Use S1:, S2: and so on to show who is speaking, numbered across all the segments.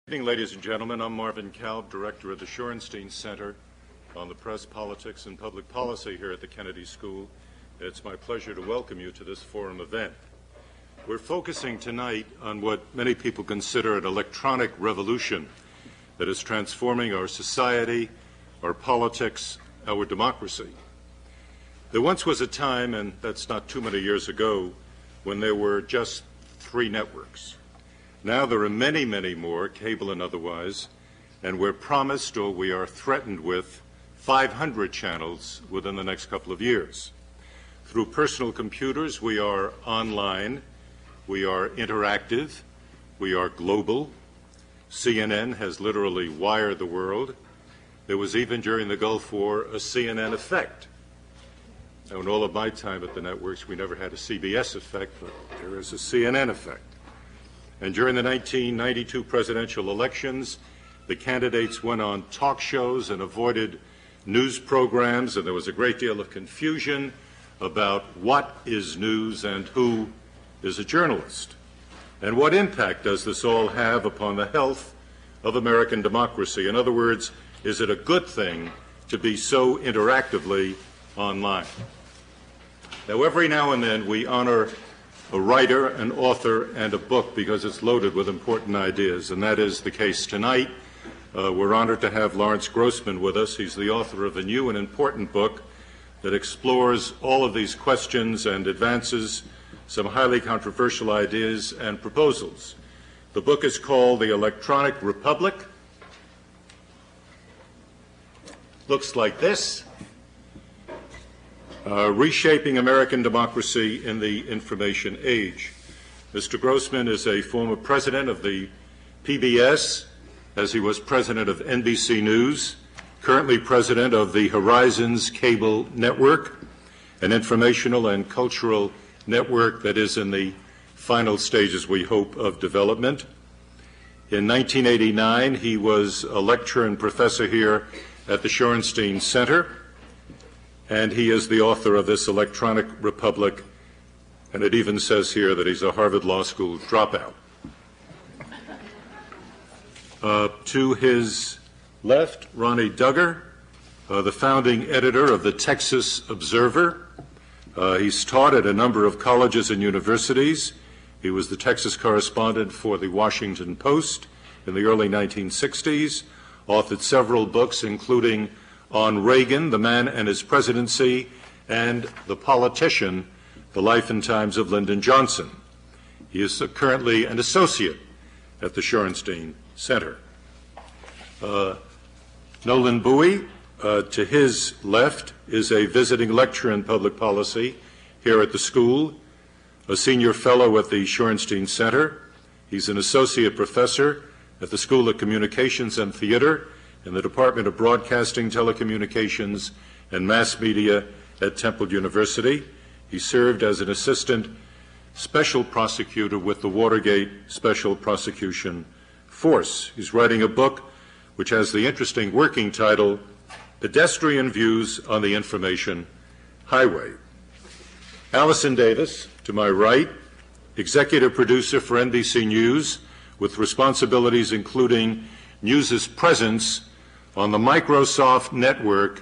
S1: Good evening, ladies and gentlemen. I'm Marvin Kalb, director of the Shorenstein Center on the Press, Politics, and Public Policy here at the Kennedy School. It's my pleasure to welcome you to this forum event. We're focusing tonight on what many people consider an electronic revolution that is transforming our society, our politics, our democracy. There once was a time, and that's not too many years ago, when there were just 3 networks. Now there are many, many more, cable and otherwise, and we're promised or we are threatened with 500 channels within the next couple of years. Through personal computers, we are online, we are interactive, we are global. CNN has literally wired the world. There was even during the Gulf War a CNN effect. Now, in all of my time at the networks, we never had a CBS effect, but there is a CNN effect. And during the 1992 presidential elections, the candidates went on talk shows and avoided news programs, and there was a great deal of confusion about what is news and who is a journalist. And what impact does this all have upon the health of American democracy? In other words, is it a good thing to be so interactively online? Now, every now and then we honor a writer, an author, and a book because it's loaded with important ideas, and that is the case tonight. We're honored to have Lawrence Grossman with us. He's the author of a new and important book that explores all of these questions and advances some highly controversial ideas and proposals. The book is called The Electronic Republic. Looks like this. Reshaping American Democracy in the Information Age. Mr. Grossman is a former president of the PBS, as he was president of NBC News, currently president of the Horizons Cable Network, an informational and cultural network that is in the final stages, we hope, of development. In 1989, he was a lecturer and professor here at the Shorenstein Center, and he is the author of this Electronic Republic, and it even says here that he's a Harvard Law School dropout. To his left, Ronnie Duggar, the founding editor of the Texas Observer. He's taught at a number of colleges and universities. He was the Texas correspondent for the Washington Post in the early 1960s, authored several books, including On Reagan, the Man and His Presidency, and The Politician, The Life and Times of Lyndon Johnson. He is currently an associate at the Shorenstein Center. Nolan Bowie, to his left, is a visiting lecturer in public policy here at the school, a senior fellow at the Shorenstein Center. He's an associate professor at the School of Communications and Theater in the Department of Broadcasting, Telecommunications, and Mass Media at Temple University. He served as an assistant special prosecutor with the Watergate Special Prosecution Force. He's writing a book which has the interesting working title, Pedestrian Views on the Information Highway. Allison Davis, to my right, executive producer for NBC News, with responsibilities including News's presence on the Microsoft network,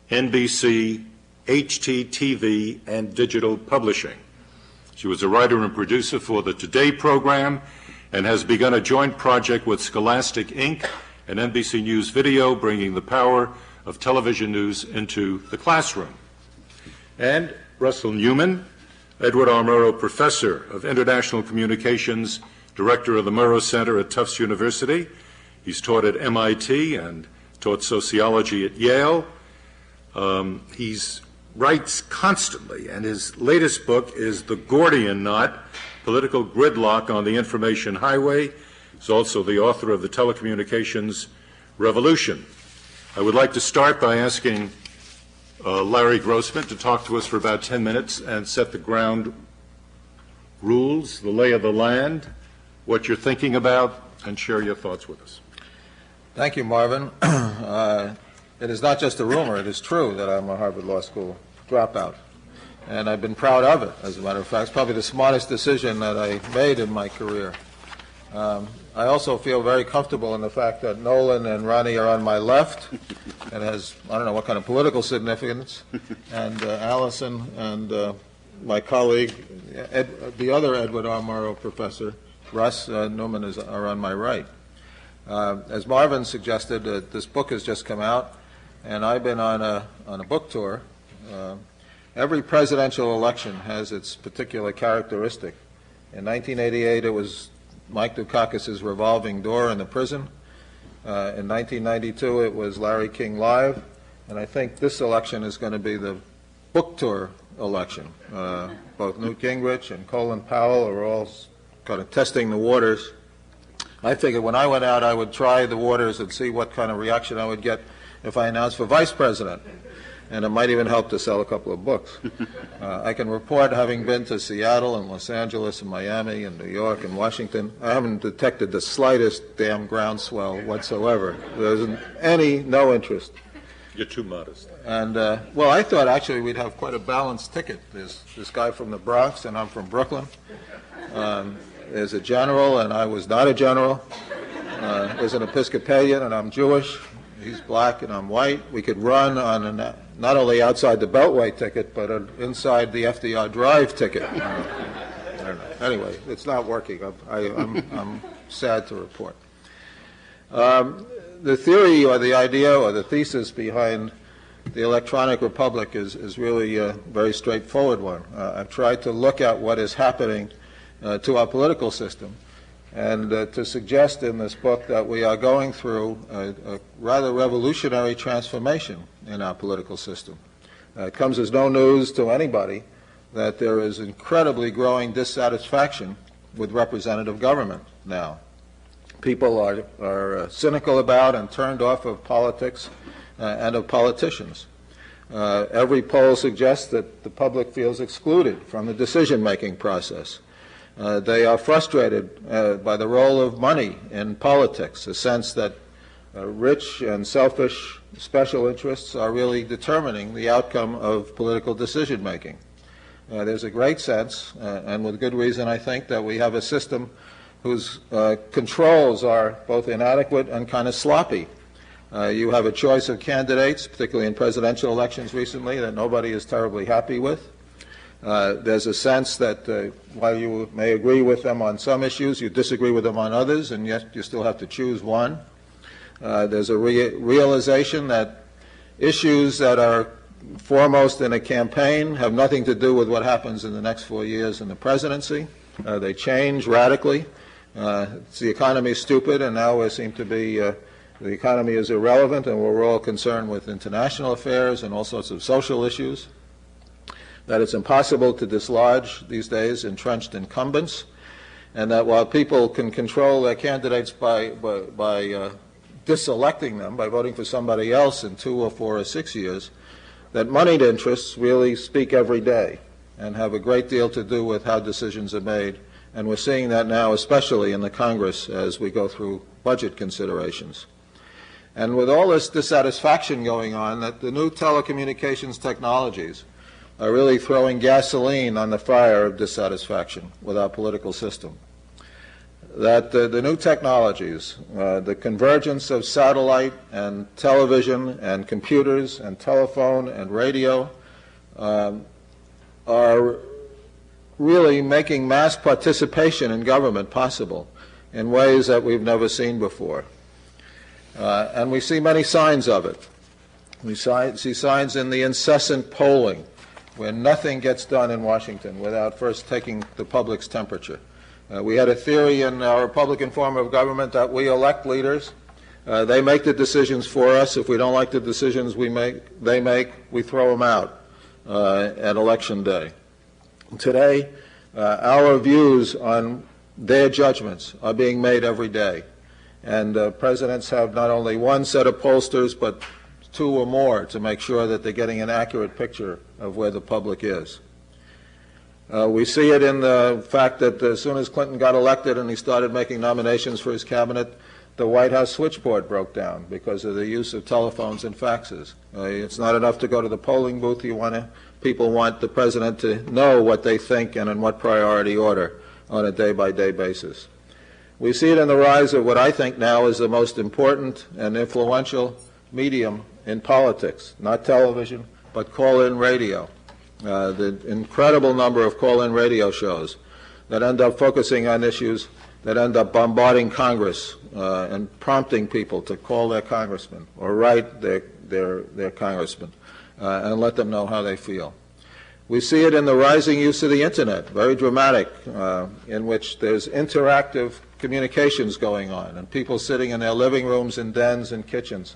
S1: NBC, HTTV, and digital publishing. She was a writer and producer for the Today program and has begun a joint project with Scholastic Inc. and NBC News Video, bringing the power of television news into the classroom. And Russell Newman, Edward R. Murrow Professor of International Communications, Director of the Murrow Center at Tufts University. He's taught at MIT and taught sociology at Yale. He writes constantly, and his latest book is The Gordian Knot, Political Gridlock on the Information Highway. He's also the author of The Telecommunications Revolution. I would like to start by asking Larry Grossman to talk to us for about 10 minutes and set the ground rules, the lay of the land, what you're thinking about, and share your thoughts with us.
S2: Thank you, Marvin. It is not just a rumor, it is true that I'm a Harvard Law School dropout. And I've been proud of it, as a matter of fact. It's probably the smartest decision that I made in my career. I also feel very comfortable in the fact that Nolan and Ronnie are on my left. It has, I don't know what kind of political significance. And Allison and my colleague, the other Edward R. Murrow professor, Russ Newman, are on my right. As Marvin suggested, this book has just come out, and I've been on a book tour. Every presidential election has its particular characteristic. In 1988, it was Mike Dukakis's revolving door in the prison. In 1992, it was Larry King Live. And I think this election is going to be the book tour election. Both Newt Gingrich and Colin Powell are all kind of testing the waters. I figured when I went out, I would try the waters and see what kind of reaction I would get if I announced for vice president. And it might even help to sell a couple of books. I can report, having been to Seattle and Los Angeles and Miami and New York and Washington, I haven't detected the slightest damn groundswell whatsoever. There's no interest.
S3: You're too modest.
S2: And, well, I thought actually we'd have quite a balanced ticket. There's this guy from the Bronx, and I'm from Brooklyn. There's a general, and I was not a general. There's an Episcopalian, and I'm Jewish. He's black, and I'm white. We could run on not only outside the Beltway ticket, but inside the FDR Drive ticket. I don't know. Anyway, it's not working. I'm sad to report. The theory or the idea or the thesis behind the electronic republic is really a very straightforward one. I've tried to look at what is happening to our political system and to suggest in this book that we are going through a rather revolutionary transformation in our political system. It comes as no news to anybody that there is incredibly growing dissatisfaction with representative government now. People are cynical about and turned off of politics and of politicians. Every poll suggests that the public feels excluded from the decision-making process. They are frustrated by the role of money in politics, a sense that rich and selfish special interests are really determining the outcome of political decision-making. There's a great sense, and with good reason, I think, that we have a system whose controls are both inadequate and kind of sloppy. You have a choice of candidates, particularly in presidential elections recently, that nobody is terribly happy with. There's a sense that while you may agree with them on some issues, you disagree with them on others, and yet you still have to choose one. There's a realization that issues that are foremost in a campaign have nothing to do with what happens in the next 4 years in the presidency. They change radically. The economy is stupid, and now we seem to be the economy is irrelevant, and we're all concerned with international affairs and all sorts of social issues. That it's impossible to dislodge these days entrenched incumbents, and that while people can control their candidates by diselecting them, by voting for somebody else in 2 or 4 or 6 years, that moneyed interests really speak every day and have a great deal to do with how decisions are made. And we're seeing that now, especially in the Congress, as we go through budget considerations. And with all this dissatisfaction going on, that the new telecommunications technologies are really throwing gasoline on the fire of dissatisfaction with our political system. That the new technologies, the convergence of satellite and television and computers and telephone and radio are really making mass participation in government possible in ways that we've never seen before. And we see many signs of it. We see signs in the incessant polling, where nothing gets done in Washington without first taking the public's temperature. We had a theory in our Republican form of government that we elect leaders. They make the decisions for us. If we don't like the decisions they make, we throw them out at Election Day. Today, our views on their judgments are being made every day. And presidents have not only one set of pollsters, but 2 or more to make sure that they're getting an accurate picture of where the public is. We see it in the fact that as soon as Clinton got elected and he started making nominations for his cabinet, the White House switchboard broke down because of the use of telephones and faxes. It's not enough to go to the polling booth. People want the president to know what they think and in what priority order on a day-by-day basis. We see it in the rise of what I think now is the most important and influential medium in politics, not television, but call-in radio. The incredible number of call-in radio shows that end up focusing on issues that end up bombarding Congress and prompting people to call their congressman or write their congressman and let them know how they feel. We see it in the rising use of the Internet, very dramatic, in which there's interactive communications going on and people sitting in their living rooms and dens and kitchens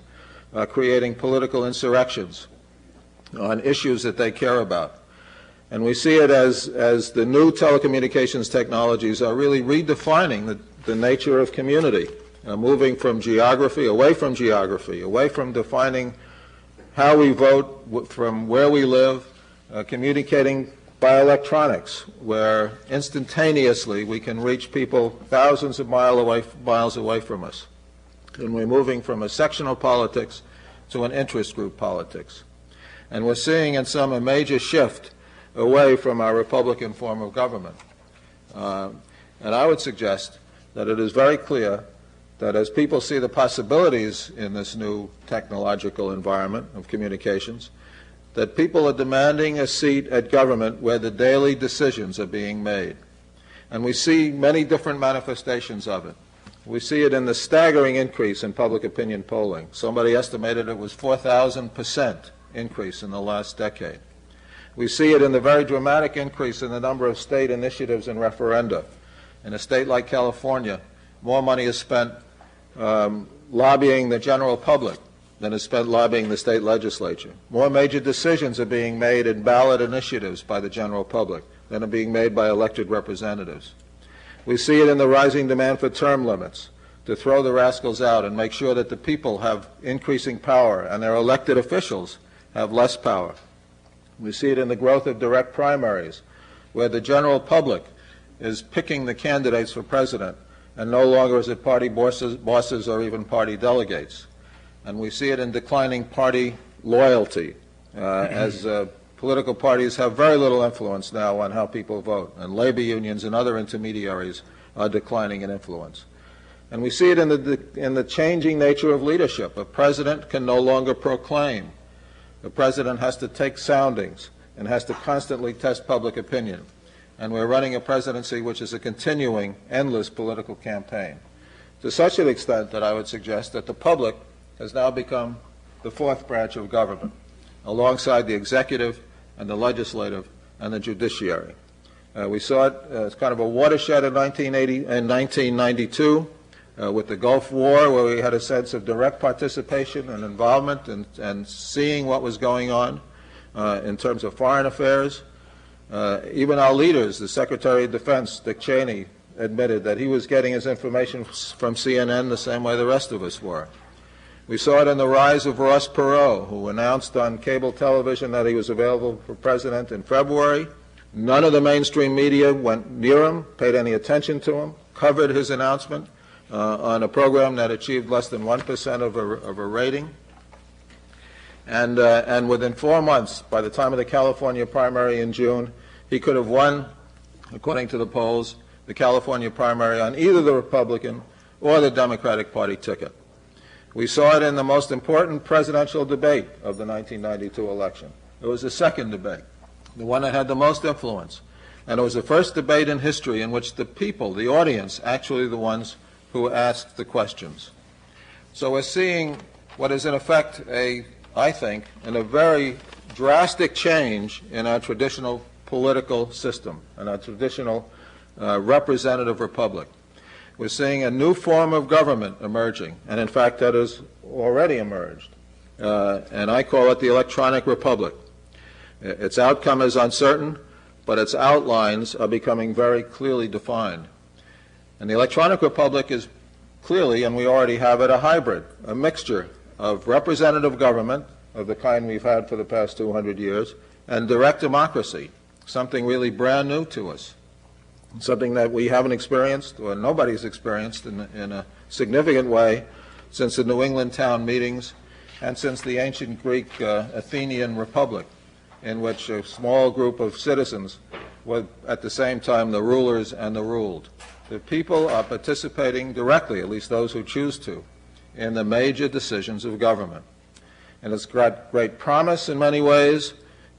S2: creating political insurrections on issues that they care about. And we see it as the new telecommunications technologies are really redefining the nature of community, moving from geography, away from defining how we vote, from where we live, communicating by electronics, where instantaneously we can reach people thousands of miles away from us. And we're moving from a sectional politics to an interest group politics. And we're seeing in some a major shift away from our Republican form of government. And I would suggest that it is very clear that as people see the possibilities in this new technological environment of communications, that people are demanding a seat at government where the daily decisions are being made. And we see many different manifestations of it. We see it in the staggering increase in public opinion polling. Somebody estimated it was 4,000% increase in the last decade. We see it in the very dramatic increase in the number of state initiatives and referenda. In a state like California, more money is spent lobbying the general public than is spent lobbying the state legislature. More major decisions are being made in ballot initiatives by the general public than are being made by elected representatives. We see it in the rising demand for term limits, to throw the rascals out and make sure that the people have increasing power and their elected officials have less power. We see it in the growth of direct primaries, where the general public is picking the candidates for president, and no longer is it party bosses or even party delegates. And we see it in declining party loyalty, as political parties have very little influence now on how people vote, and labor unions and other intermediaries are declining in influence. And we see it in the changing nature of leadership. A president can no longer proclaim. The president has to take soundings and has to constantly test public opinion. And we're running a presidency which is a continuing, endless political campaign, to such an extent that I would suggest that the public has now become the fourth branch of government, alongside the executive and the legislative and the judiciary. We saw it as kind of a watershed in 1992 with the Gulf War, where we had a sense of direct participation and involvement and seeing what was going on in terms of foreign affairs. Even our leaders, the Secretary of Defense, Dick Cheney, admitted that he was getting his information from CNN the same way the rest of us were. We saw it in the rise of Ross Perot, who announced on cable television that he was available for president in February. None of the mainstream media went near him, paid any attention to him, covered his announcement on a program that achieved less than 1% of a rating. And within 4 months, by the time of the California primary in June, he could have won, according to the polls, the California primary on either the Republican or the Democratic Party ticket. We saw it in the most important presidential debate of the 1992 election. It was the second debate, the one that had the most influence. And it was the first debate in history in which the people, the audience, actually the ones who asked the questions. So we're seeing what is in effect I think, in a very drastic change in our traditional political system and our traditional representative republic. We're seeing a new form of government emerging, and in fact that has already emerged, and I call it the electronic republic. Its outcome is uncertain, but its outlines are becoming very clearly defined. And the electronic republic is clearly, and we already have it, a hybrid, a mixture of representative government of the kind we've had for the past 200 years and direct democracy, something really brand new to us, something that we haven't experienced or nobody's experienced in a significant way since the New England town meetings and since the ancient Greek Athenian Republic, in which a small group of citizens were at the same time the rulers and the ruled. The people are participating directly, at least those who choose to, in the major decisions of government. And it's got great promise in many ways.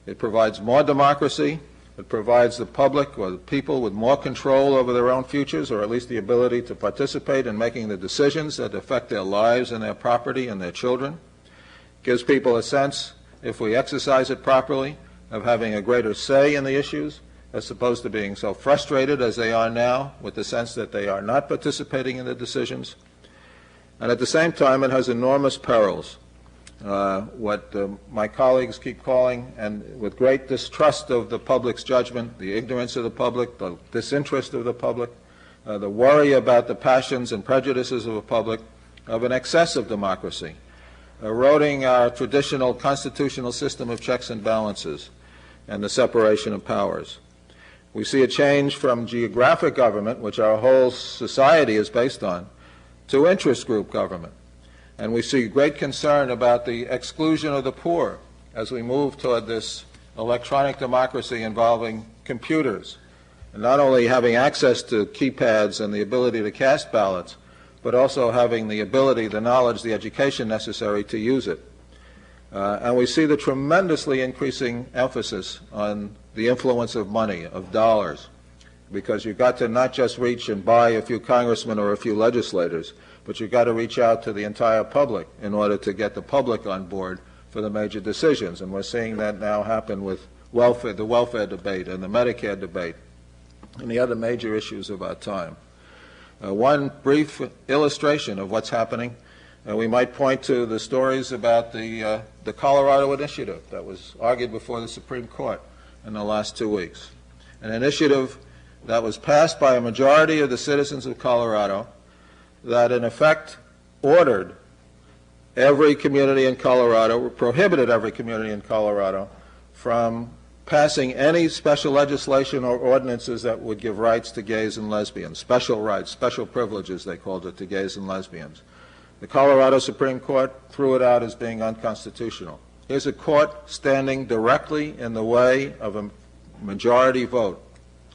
S2: It provides more democracy. It provides the public or the people with more control over their own futures, or at least the ability to participate in making the decisions that affect their lives and their property and their children. It gives people a sense, if we exercise it properly, of having a greater say in the issues, as opposed to being so frustrated as they are now with the sense that they are not participating in the decisions. And at the same time, it has enormous perils. What my colleagues keep calling, and with great distrust of the public's judgment, the ignorance of the public, the disinterest of the public, the worry about the passions and prejudices of the public, of an excess of democracy, eroding our traditional constitutional system of checks and balances and the separation of powers. We see a change from geographic government, which our whole society is based on, to interest group government. And we see great concern about the exclusion of the poor as we move toward this electronic democracy involving computers, and not only having access to keypads and the ability to cast ballots, but also having the ability, the knowledge, the education necessary to use it. And we see the tremendously increasing emphasis on the influence of money, of dollars, because you've got to not just reach and buy a few congressmen or a few legislators, but you've got to reach out to the entire public in order to get the public on board for the major decisions. And we're seeing that now happen with welfare, the welfare debate and the Medicare debate and the other major issues of our time. One brief illustration of what's happening, we might point to the stories about the Colorado initiative that was argued before the Supreme Court in the last 2 weeks. An initiative that was passed by a majority of the citizens of Colorado that in effect ordered every community in Colorado, prohibited every community in Colorado from passing any special legislation or ordinances that would give rights to gays and lesbians, special rights, special privileges, they called it, to gays and lesbians. The Colorado Supreme Court threw it out as being unconstitutional. Here's a court standing directly in the way of a majority vote.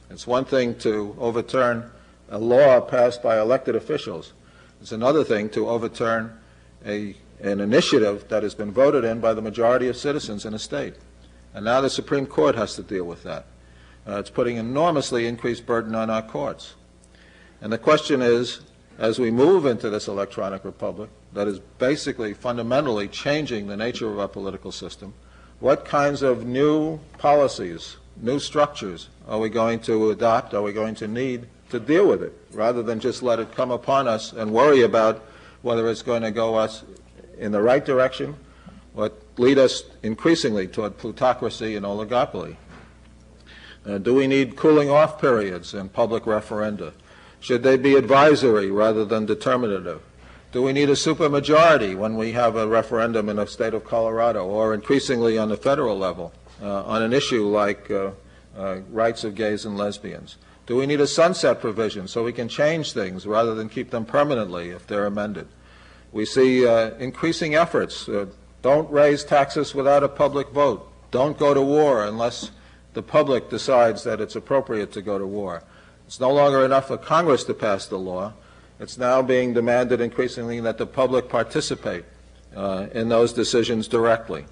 S2: It's one thing to overturn a law passed by elected officials. It's another thing to overturn an initiative that has been voted in by the majority of citizens in a state. And now the Supreme Court has to deal with that. It's putting enormously increased burden on our courts. And the question is, as we move into this electronic republic that is basically fundamentally changing the nature of our political system, what kinds of new policies, new structures are we going to adopt, are we going to need to deal with it, rather than just let it come upon us and worry about whether it's going to go us in the right direction or lead us increasingly toward plutocracy and oligopoly? Do we need cooling off periods in public referenda? Should they be advisory rather than determinative? Do we need a supermajority when we have a referendum in the state of Colorado, or increasingly on the federal level, on an issue like rights of gays and lesbians? Do we need a sunset provision so we can change things rather than keep them permanently if they're amended? We see increasing efforts. Don't raise taxes without a public vote. Don't go to war unless the public decides that it's appropriate to go to war. It's no longer enough for Congress to pass the law. It's now being demanded increasingly that the public participate in those decisions directly.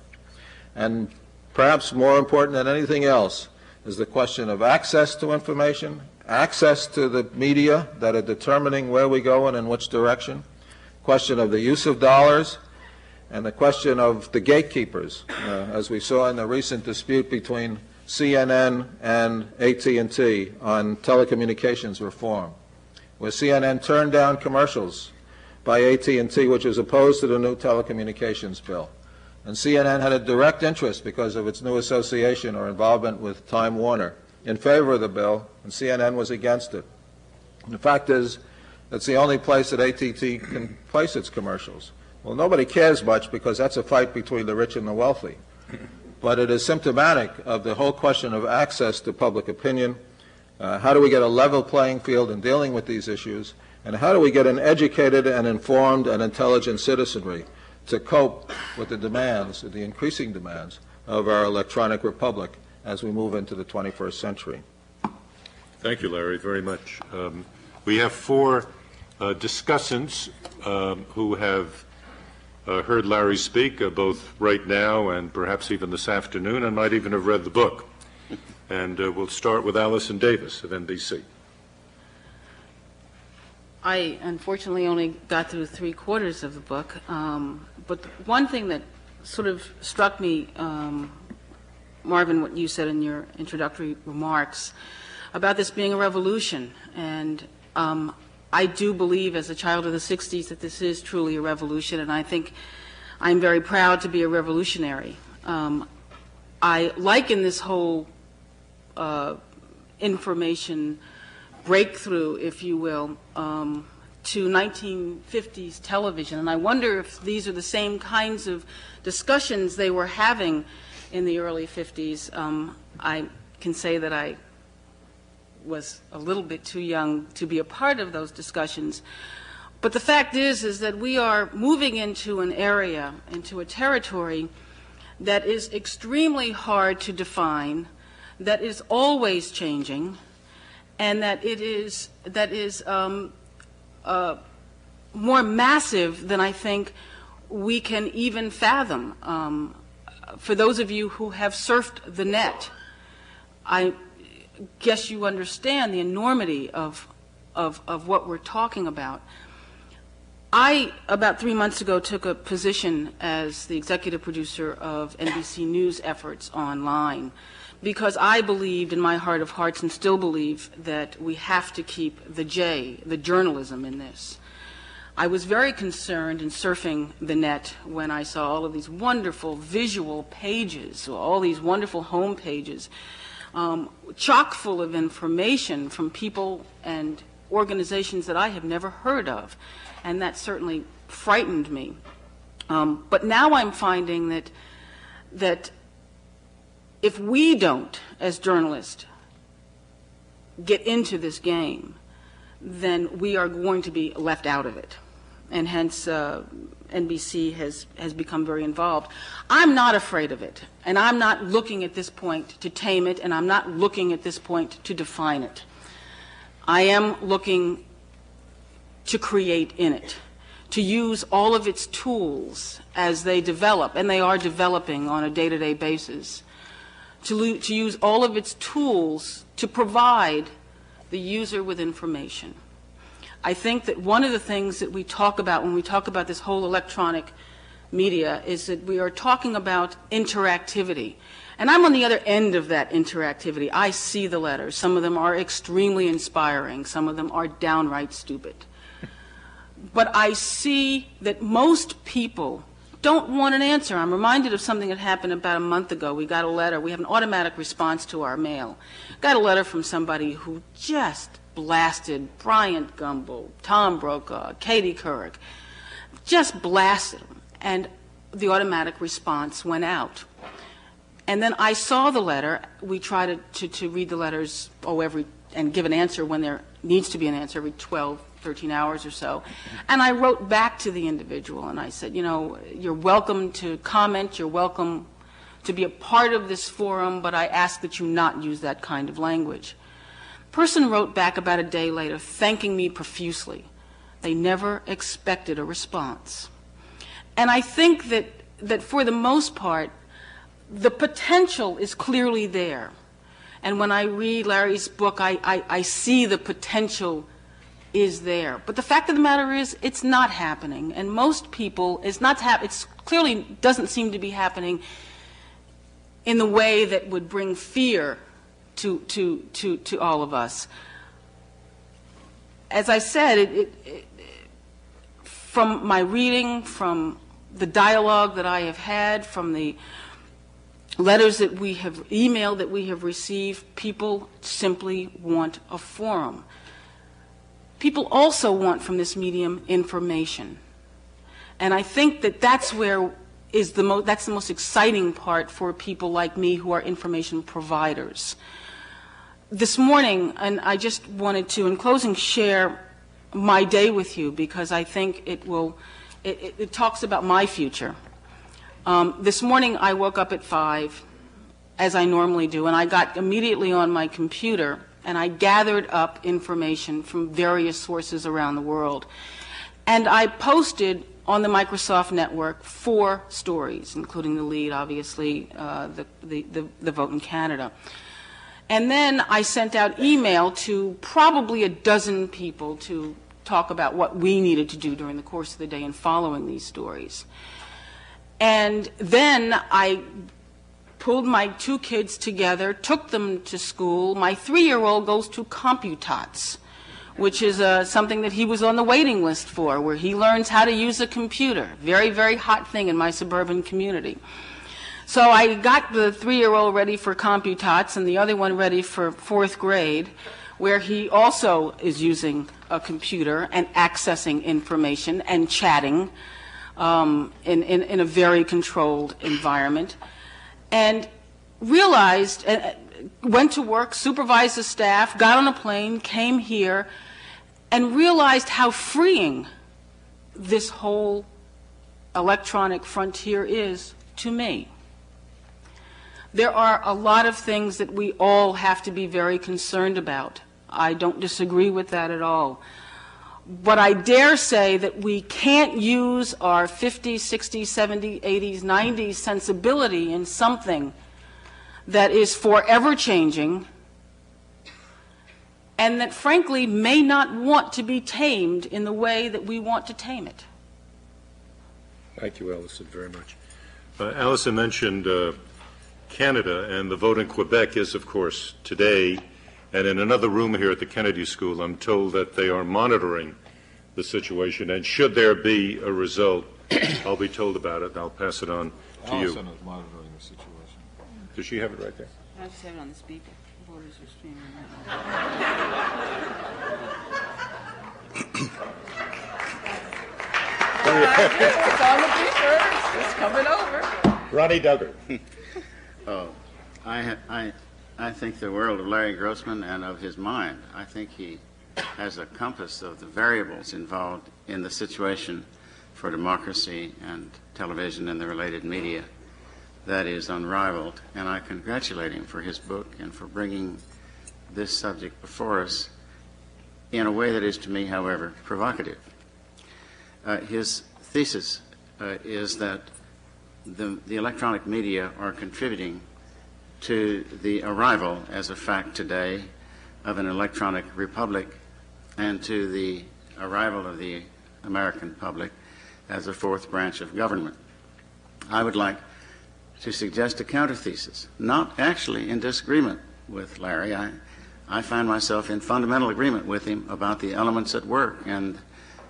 S2: And perhaps more important than anything else is the question of access to information, access to the media that are determining where we go and in which direction, question of the use of dollars, and the question of the gatekeepers, as we saw in the recent dispute between CNN and AT&T on telecommunications reform, where CNN turned down commercials by AT&T, which was opposed to the new telecommunications bill. And CNN had a direct interest, because of its new association or involvement with Time Warner, in favor of the bill, and CNN was against it. And the fact is, it's the only place that AT&T can place its commercials. Well, nobody cares much, because that's a fight between the rich and the wealthy. But it is symptomatic of the whole question of access to public opinion. How do we get a level playing field in dealing with these issues? And how do we get an educated and informed and intelligent citizenry to cope with the demands, the increasing demands of our electronic republic as we move into the 21st century?
S1: Thank you, Larry, very much. We have four discussants who have heard Larry speak, both right now and perhaps even this afternoon, and might even have read the book. And we'll start with Allison Davis of NBC.
S3: I unfortunately only got through 3/4 of the book, but one thing that sort of struck me, Marvin, what you said in your introductory remarks about this being a revolution, and I do believe as a child of the 60s that this is truly a revolution, and I think I'm very proud to be a revolutionary. I liken this whole information breakthrough, if you will, to 1950s television, and I wonder if these are the same kinds of discussions they were having in the early 50s. I can say that I was a little bit too young to be a part of those discussions. But the fact is that we are moving into an area, into a territory that is extremely hard to define, that is always changing, and that is more massive than I think we can even fathom. For those of you who have surfed the net, I guess you understand the enormity of what we're talking about. I, about 3 months ago, took a position as the executive producer of NBC News efforts online because I believed in my heart of hearts and still believe that we have to keep the journalism in this. I was very concerned in surfing the net when I saw all of these wonderful visual pages, all these wonderful home pages, chock full of information from people and organizations that I have never heard of, and that certainly frightened me. But now I'm finding that if we don't, as journalists, get into this game, then we are going to be left out of it. And hence, NBC has become very involved. I'm not afraid of it, and I'm not looking at this point to tame it, and I'm not looking at this point to define it. I am looking to create in it, to use all of its tools as they develop, and they are developing on a day-to-day basis, to use all of its tools to provide the user with information. I think that one of the things that we talk about when we talk about this whole electronic media is that we are talking about interactivity. And I'm on the other end of that interactivity. I see the letters. Some of them are extremely inspiring. Some of them are downright stupid. But I see that most people don't want an answer. I'm reminded of something that happened about a month ago. We got a letter. We have an automatic response to our mail. Got a letter from somebody who just blasted Bryant Gumbel, Tom Brokaw, Katie Couric, just blasted them. And the automatic response went out. And then I saw the letter. We try to read the letters and give an answer when there needs to be an answer every 12, 13 hours or so. And I wrote back to the individual and I said, you know, you're welcome to comment, you're welcome to be a part of this forum, but I ask that you not use that kind of language. The person wrote back about a day later thanking me profusely. They never expected a response. And I think that for the most part, the potential is clearly there. And when I read Larry's book, I see the potential is there. But the fact of the matter is, it's not happening. And most people, it's clearly doesn't seem to be happening in the way that would bring fear to all of us. As I said, from my reading, from the dialogue that I have had, from the letters that we have, email that we have received, people simply want a forum. People also want from this medium information. And I think that that's that's the most exciting part for people like me who are information providers. This morning, and I just wanted to, in closing, share my day with you because I think it talks about my future. This morning I woke up at 5, as I normally do, and I got immediately on my computer and I gathered up information from various sources around the world. And I posted on the Microsoft network 4 stories, including the lead, obviously, the vote in Canada. And then I sent out email to probably a dozen people to talk about what we needed to do during the course of the day in following these stories. And then I pulled my 2 kids together, took them to school. My 3-year-old goes to Computots, which is something that he was on the waiting list for, where he learns how to use a computer. Very, very hot thing in my suburban community. So I got the 3-year-old ready for Computots and the other one ready for 4th grade, where he also is using a computer and accessing information and chatting in a very controlled environment. And realized, went to work, supervised the staff, got on a plane, came here, and realized how freeing this whole electronic frontier is to me. There are a lot of things that we all have to be very concerned about. I don't disagree with that at all. But I dare say that we can't use our 50s, 60s, 70s, 80s, 90s sensibility in something that is forever changing and that frankly may not want to be tamed in the way that we want to tame it.
S1: Thank you, Allison, very much. Allison mentioned Canada, and the vote in Quebec is, of course, today. And in another room here at the Kennedy School, I'm told that they are monitoring the situation. And should there be a result, I'll be told about it, and I'll pass it on to you.
S2: Allison is monitoring the situation.
S1: Does she have it right there?
S3: I just have it on the speaker. Voters are streaming. It's on the beeper. It's coming over.
S1: Ronnie Duggar.
S4: I think the world of Larry Grossman and of his mind. I think he has a compass of the variables involved in the situation for democracy and television and the related media that is unrivaled, and I congratulate him for his book and for bringing this subject before us in a way that is, to me, however, provocative. His thesis is that the electronic media are contributing to the arrival, as a fact today, of an electronic republic and to the arrival of the American public as a 4th branch of government. I would like to suggest a counter-thesis, not actually in disagreement with Larry. I find myself in fundamental agreement with him about the elements at work and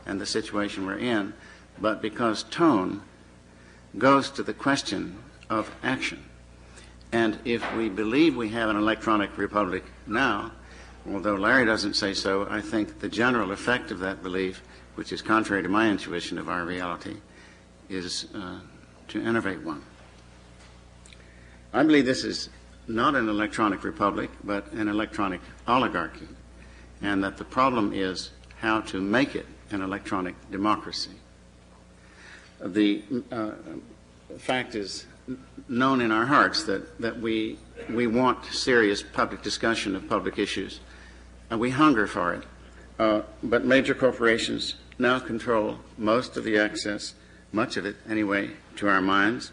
S4: the situation we're in, but because tone goes to the question of action. And if we believe we have an electronic republic now, although Larry doesn't say so, I think the general effect of that belief, which is contrary to my intuition of our reality, is to innovate one. I believe this is not an electronic republic, but an electronic oligarchy, and that the problem is how to make it an electronic democracy. The fact is known in our hearts that we want serious public discussion of public issues, and we hunger for it. But major corporations now control most of the access, much of it anyway, to our minds,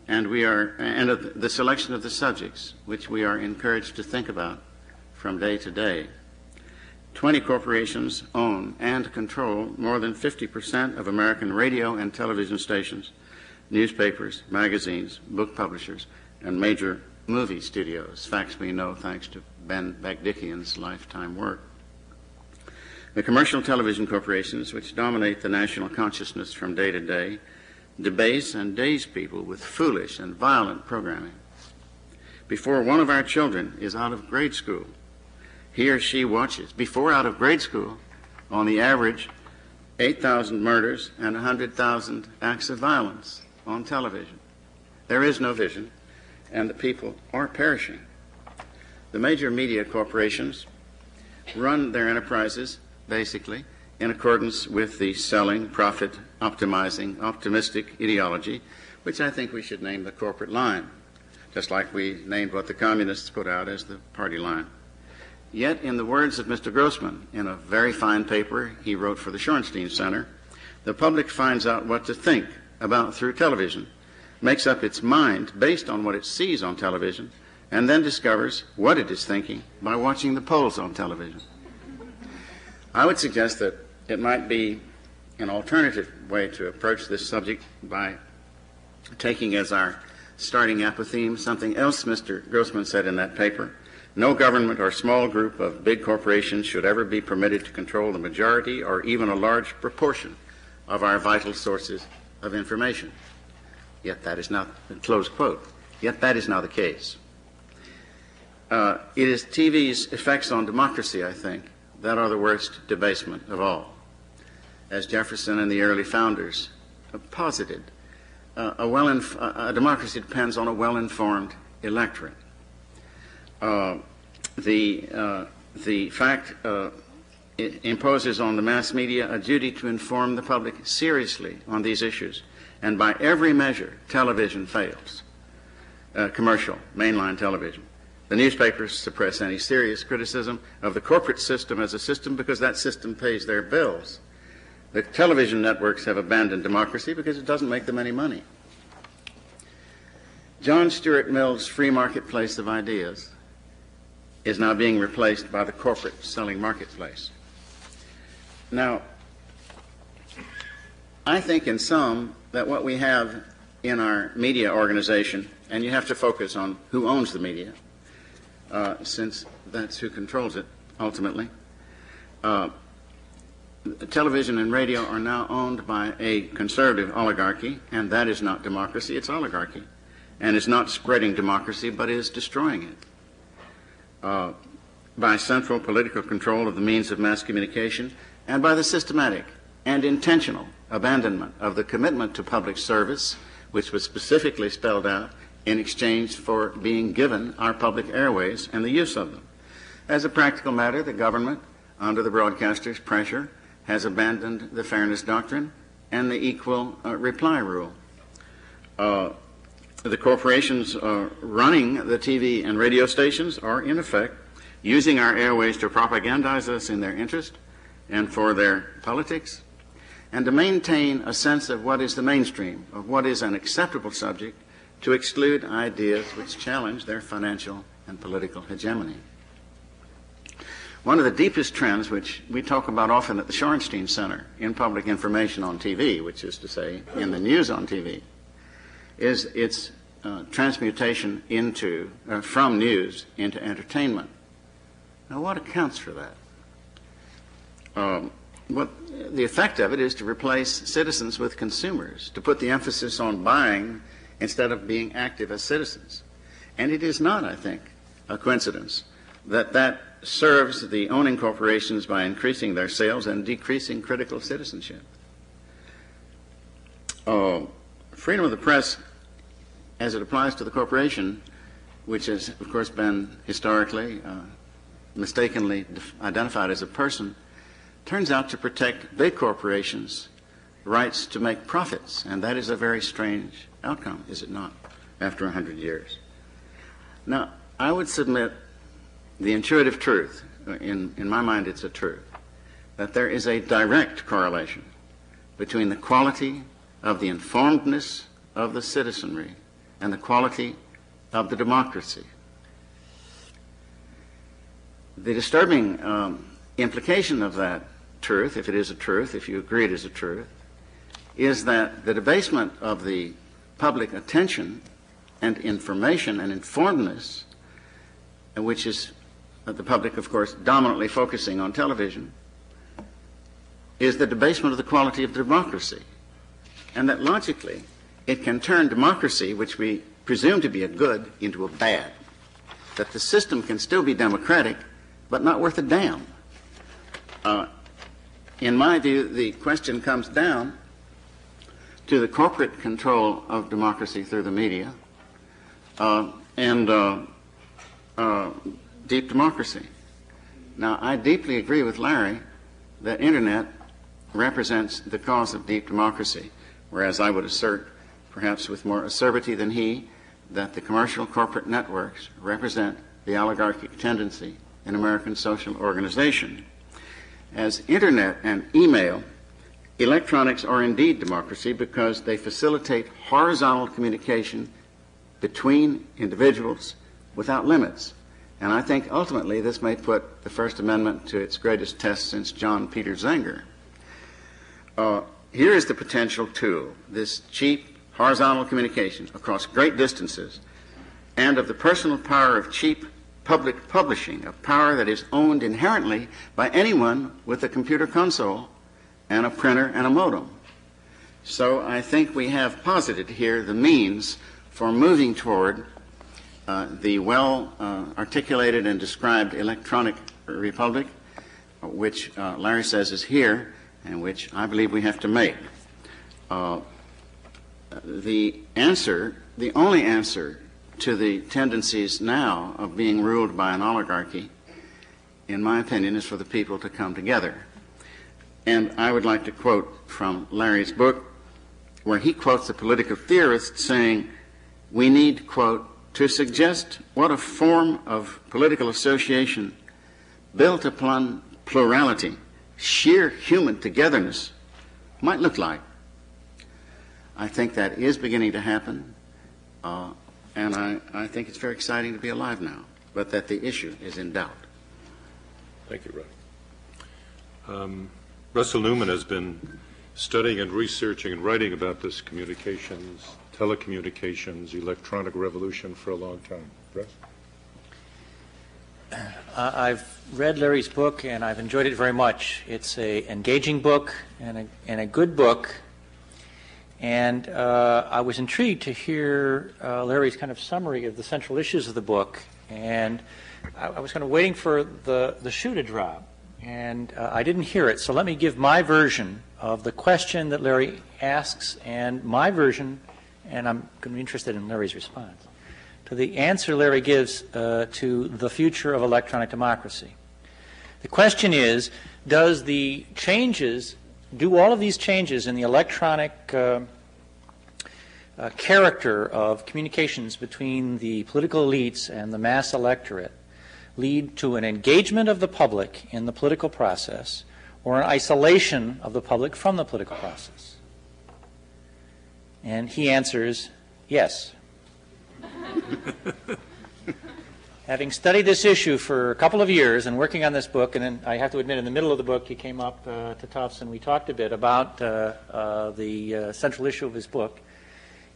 S4: and the selection of the subjects, which we are encouraged to think about from day to day. 20 corporations own and control more than 50% of American radio and television stations, newspapers, magazines, book publishers, and major movie studios, facts we know thanks to Ben Bagdickian's lifetime work. The commercial television corporations, which dominate the national consciousness from day to day, debase and daze people with foolish and violent programming. Before one of our children is out of grade school, he or she watches, before out of grade school, on the average, 8,000 murders and 100,000 acts of violence on television. There is no vision, and the people are perishing. The major media corporations run their enterprises, basically, in accordance with the selling, profit, optimizing, optimistic ideology, which I think we should name the corporate line, just like we named what the communists put out as the party line. Yet, in the words of Mr. Grossman, in a very fine paper he wrote for the Shorenstein Center, the public finds out what to think about through television, makes up its mind based on what it sees on television, and then discovers what it is thinking by watching the polls on television. I would suggest that it might be an alternative way to approach this subject by taking as our starting apotheme something else Mr. Grossman said in that paper. No government or small group of big corporations should ever be permitted to control the majority or even a large proportion of our vital sources of information. Yet that is not, close quote, yet that is not the case. It is TV's effects on democracy, I think, that are the worst debasement of all. As Jefferson and the early founders posited, a democracy depends on a well-informed electorate. The fact it imposes on the mass media a duty to inform the public seriously on these issues, and by every measure, television fails. Commercial, mainline television. The newspapers suppress any serious criticism of the corporate system as a system because that system pays their bills. The television networks have abandoned democracy because it doesn't make them any money. John Stuart Mill's free marketplace of ideas is now being replaced by the corporate selling marketplace. Now, I think in sum that what we have in our media organization, and you have to focus on who owns the media, since that's who controls it ultimately, television and radio are now owned by a conservative oligarchy, and that is not democracy, it's oligarchy. And is not spreading democracy, but is destroying it. By central political control of the means of mass communication, and by the systematic and intentional abandonment of the commitment to public service, which was specifically spelled out in exchange for being given our public airways and the use of them. As a practical matter, the government, under the broadcaster's pressure, has abandoned the fairness doctrine and the equal reply rule. The corporations running the TV and radio stations are, in effect, using our airways to propagandize us in their interest and for their politics, and to maintain a sense of what is the mainstream, of what is an acceptable subject, to exclude ideas which challenge their financial and political hegemony. One of the deepest trends, which we talk about often at the Shorenstein Center in public information on TV, which is to say in the news on TV, is its transmutation into, from news into entertainment. Now, what accounts for that? The effect of it is to replace citizens with consumers, to put the emphasis on buying instead of being active as citizens. And it is not, I think, a coincidence that that serves the owning corporations by increasing their sales and decreasing critical citizenship. Freedom of the press, as it applies to the corporation, which has, of course, been historically mistakenly identified as a person, turns out to protect big corporations' rights to make profits, and that is a very strange outcome, is it not, after 100 years? Now, I would submit the intuitive truth, in my mind it's a truth, that there is a direct correlation between the quality of the informedness of the citizenry and the quality of the democracy. The disturbing implication of that truth, if it is a truth, if you agree it is a truth, is that the debasement of the public attention and information and informedness, which is the public, of course, dominantly focusing on television, is the debasement of the quality of democracy. And that logically, it can turn democracy, which we presume to be a good, into a bad. That the system can still be democratic, but not worth a damn. In my view, the question comes down to the corporate control of democracy through the media and deep democracy. Now, I deeply agree with Larry that Internet represents the cause of deep democracy, whereas I would assert, perhaps with more acerbity than he, that the commercial corporate networks represent the oligarchic tendency in American social organization. As internet and email, electronics are indeed democracy because they facilitate horizontal communication between individuals without limits. And I think ultimately this may put the First Amendment to its greatest test since John Peter Zenger. Here is the potential tool, this cheap horizontal communication across great distances, and of the personal power of cheap public publishing, a power that is owned inherently by anyone with a computer console and a printer and a modem. So I think we have posited here the means for moving toward the well-articulated and described electronic republic, which Larry says is here, and which I believe we have to make. The only answer to the tendencies now of being ruled by an oligarchy, in my opinion, is for the people to come together. And I would like to quote from Larry's book, where he quotes a political theorist saying, we need, quote, to suggest what a form of political association built upon plurality, sheer human togetherness, might look like. I think that is beginning to happen, and I think it's very exciting to be alive now, but that the issue is in doubt.
S1: Thank you, Ray. Russell Newman has been studying and researching and writing about this communications, telecommunications, electronic revolution for a long time. Russ?
S5: I've read Larry's book and I've enjoyed it very much. It's an engaging book and a good book. And I was intrigued to hear Larry's kind of summary of the central issues of the book. And I was kind of waiting for the shoe to drop. And I didn't hear it. So let me give my version of the question that Larry asks and my version, and I'm going to be interested in Larry's response, to the answer Larry gives to the future of electronic democracy. The question is, do all of these changes in the electronic character of communications between the political elites and the mass electorate lead to an engagement of the public in the political process or an isolation of the public from the political process? And he answers, yes. Having studied this issue for a couple of years and working on this book, and then I have to admit in the middle of the book he came up to Tufts and we talked a bit about the central issue of his book.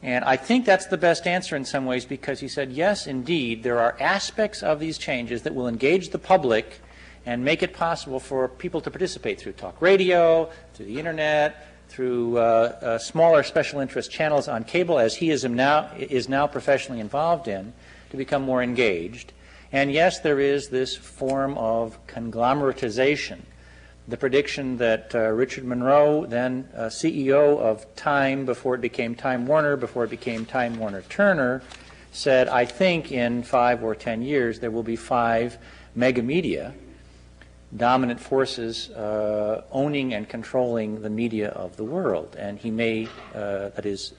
S5: And I think that's the best answer in some ways because he said, yes, indeed, there are aspects of these changes that will engage the public and make it possible for people to participate through talk radio, through the internet, through smaller special interest channels on cable, as he is now professionally involved in, to become more engaged. And yes, there is this form of conglomeratization. The prediction that Richard Monroe, then CEO of Time before it became Time Warner, before it became Time Warner Turner, said, I think in 5 or 10 years there will be 5 mega media, dominant forces owning and controlling the media of the world. And he may, that is,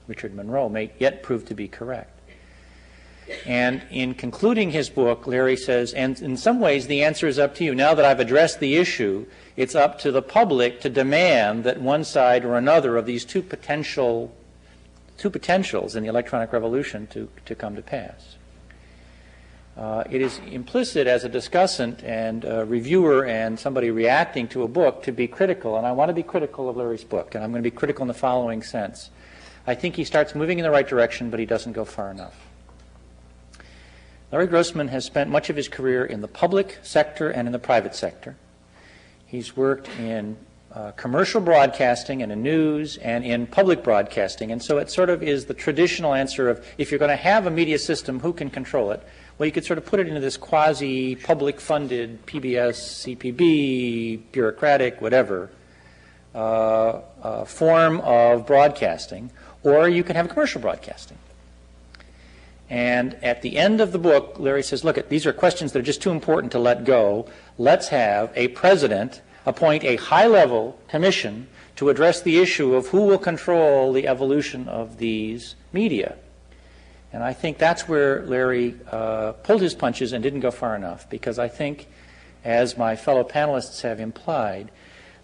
S5: Richard Monroe, may yet prove to be correct. And in concluding his book, Larry says, and in some ways the answer is up to you. Now that I've addressed the issue, it's up to the public to demand that one side or another of these two potentials in the electronic revolution to come to pass. It is implicit as a discussant and a reviewer and somebody reacting to a book to be critical, and I want to be critical of Larry's book, and I'm going to be critical in the following sense. I think he starts moving in the right direction, but he doesn't go far enough. Larry Grossman has spent much of his career in the public sector and in the private sector. He's worked in commercial broadcasting and in news and in public broadcasting, and so it sort of is the traditional answer of if you're going to have a media system, who can control it? Well, you could sort of put it into this quasi-public funded PBS, CPB, bureaucratic, whatever, form of broadcasting, or you can have commercial broadcasting. And at the end of the book, Larry says, look, these are questions that are just too important to let go. Let's have a president appoint a high-level commission to address the issue of who will control the evolution of these media. And I think that's where Larry pulled his punches and didn't go far enough, because I think, as my fellow panelists have implied,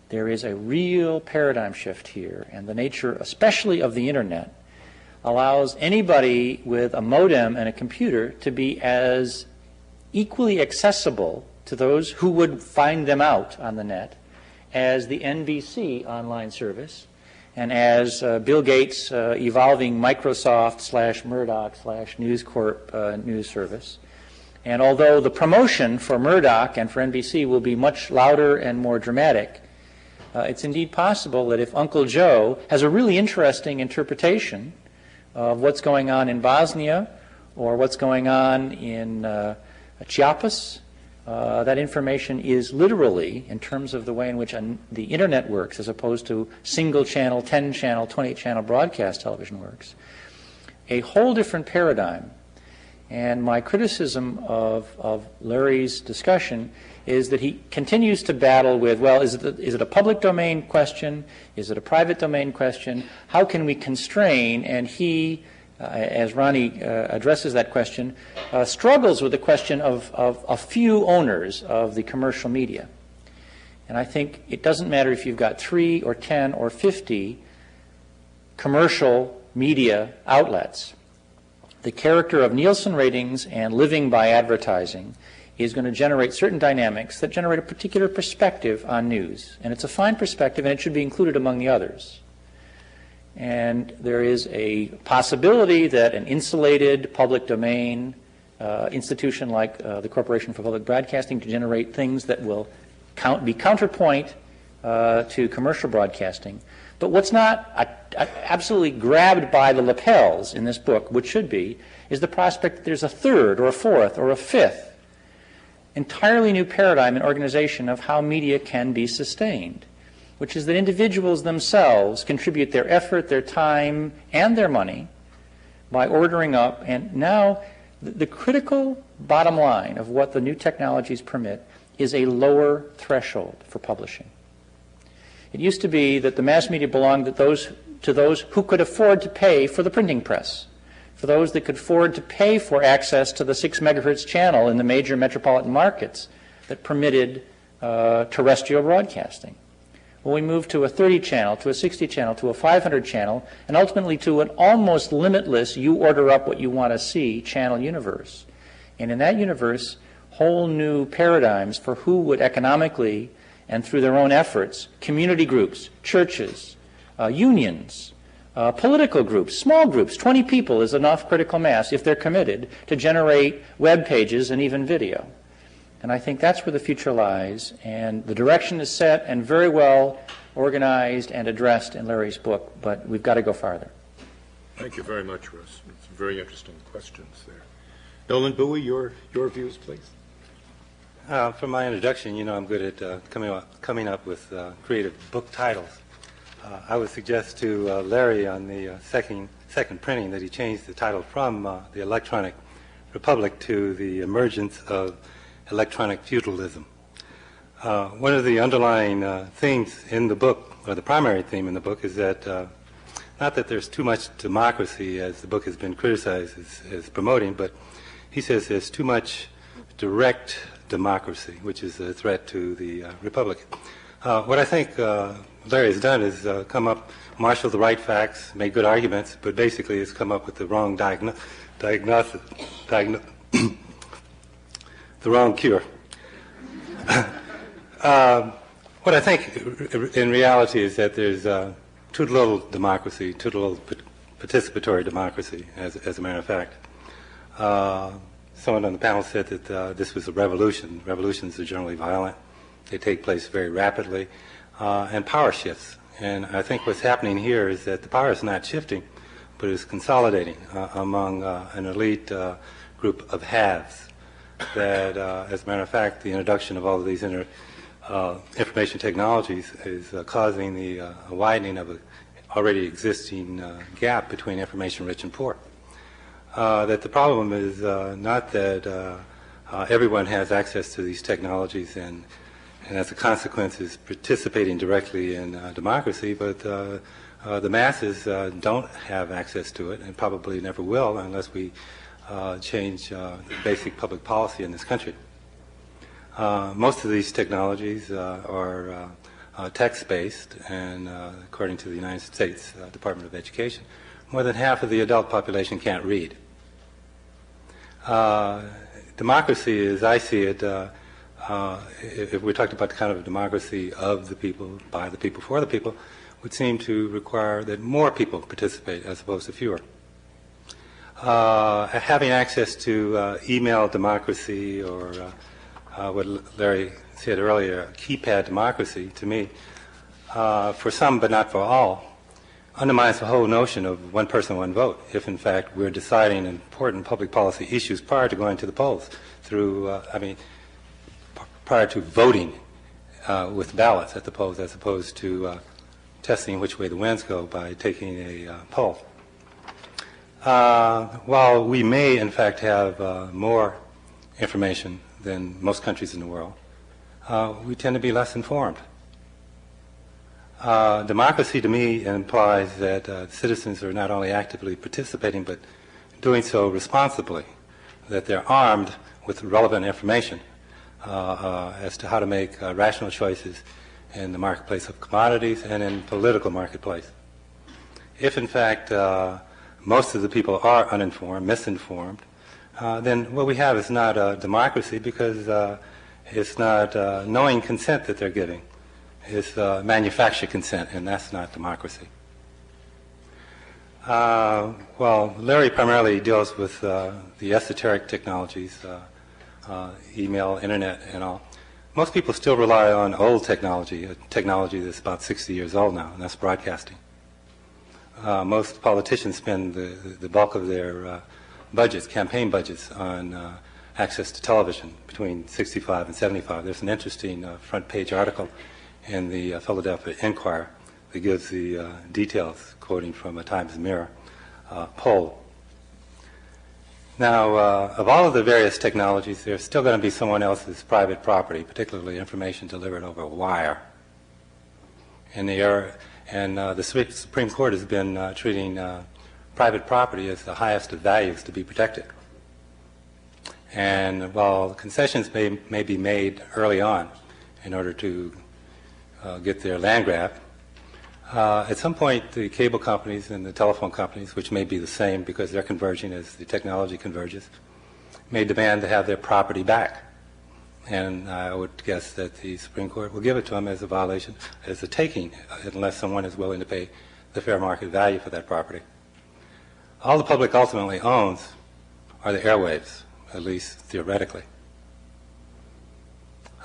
S5: there is a real paradigm shift here, and the nature, especially of the Internet, allows anybody with a modem and a computer to be as equally accessible to those who would find them out on the net as the NBC online service and as Bill Gates' evolving Microsoft / Murdoch / News Corp news service. And although the promotion for Murdoch and for NBC will be much louder and more dramatic, it's indeed possible that if Uncle Joe has a really interesting interpretation of what's going on in Bosnia or what's going on in Chiapas, that information is literally, in terms of the way in which the Internet works as opposed to single-channel, 10-channel, 28-channel broadcast television works, a whole different paradigm. And my criticism of Larry's discussion is that he continues to battle with, well, is it a public domain question? Is it a private domain question? How can we constrain? And he, as Ronnie addresses that question, struggles with the question of a few owners of the commercial media. And I think it doesn't matter if you've got 3 or 10 or 50 commercial media outlets. The character of Nielsen ratings and living by advertising is going to generate certain dynamics that generate a particular perspective on news. And it's a fine perspective, and it should be included among the others. And there is a possibility that an insulated public domain institution like the Corporation for Public Broadcasting can generate things that will be counterpoint to commercial broadcasting. But what's not absolutely grabbed by the lapels in this book, which should be, is the prospect that there's a third or a fourth or a fifth entirely new paradigm and organization of how media can be sustained, which is that individuals themselves contribute their effort, their time, and their money by ordering up. And now the critical bottom line of what the new technologies permit is a lower threshold for publishing. It used to be that the mass media belonged to those who could afford to pay for the printing press, for those that could afford to pay for access to the 6 megahertz channel in the major metropolitan markets that permitted terrestrial broadcasting. Well, we moved to a 30 channel, to a 60 channel, to a 500 channel, and ultimately to an almost limitless, you order up what you want to see channel universe. And in that universe, whole new paradigms for who would economically and through their own efforts, community groups, churches, unions, political groups, small groups, 20 people is enough critical mass if they're committed to generate web pages and even video. And I think that's where the future lies, and the direction is set and very well organized and addressed in Larry's book, but we've got to go farther.
S1: Thank you very much, Russ. It's very interesting questions there. Nolan Bowie, your views, please.
S6: For my introduction, you know I'm good at coming up with creative book titles. I would suggest to Larry on the second printing that he changed the title from The Electronic Republic to The Emergence of Electronic Feudalism. One of the underlying themes in the book, or the primary theme in the book, is that not that there's too much democracy, as the book has been criticized as promoting, but he says there's too much direct democracy, which is a threat to the republic. What I think Larry has done is marshal the right facts, make good arguments, but basically has come up with the wrong diagnosis, the wrong cure. What I think in reality is that there's too little democracy, too little participatory democracy, as a matter of fact. Someone on the panel said that this was a revolution. Revolutions are generally violent. They take place very rapidly, and power shifts. And I think what's happening here is that the power is not shifting, but is consolidating among an elite group of haves. That, as a matter of fact, the introduction of all of these information technologies is causing the widening of an already existing gap between information-rich and poor. That the problem is not that everyone has access to these technologies and as a consequence is participating directly in democracy, but the masses don't have access to it and probably never will unless we change basic public policy in this country. Most of these technologies are text-based, and according to the United States Department of Education, more than half of the adult population can't read. Democracy, as I see it, if we talked about the kind of democracy of the people, by the people, for the people, would seem to require that more people participate as opposed to fewer. Having access to email democracy, or what Larry said earlier, keypad democracy, to me, for some but not for all, undermines the whole notion of one person, one vote, if in fact we're deciding important public policy issues prior to going to the polls, through, prior to voting with ballots at the polls, as opposed to testing which way the winds go by taking a poll. While we may in fact have more information than most countries in the world, we tend to be less informed. Democracy to me implies that citizens are not only actively participating but doing so responsibly, that they're armed with relevant information as to how to make rational choices in the marketplace of commodities and in political marketplace. If in fact most of the people are uninformed, misinformed, then what we have is not a democracy, because it's not knowing consent that they're giving. It's manufactured consent, and that's not democracy. Well, Larry primarily deals with the esoteric technologies, email, internet, and all. Most people still rely on old technology, a technology that's about 60 years old now, and that's broadcasting. Most politicians spend the bulk of their budgets, campaign budgets, on access to television between 65 and 75. There's an interesting front page article in the Philadelphia Inquirer that gives the details, quoting from a Times Mirror poll. Now, of all of the various technologies, there's still going to be someone else's private property, particularly information delivered over a wire. And the Supreme Court has been treating private property as the highest of values to be protected. And while concessions may be made early on in order to get their land grab, at some point the cable companies and the telephone companies, which may be the same because they're converging as the technology converges, may demand to have their property back. And I would guess that the Supreme Court will give it to them as a violation, as a taking, unless someone is willing to pay the fair market value for that property. All the public ultimately owns are the airwaves, at least theoretically.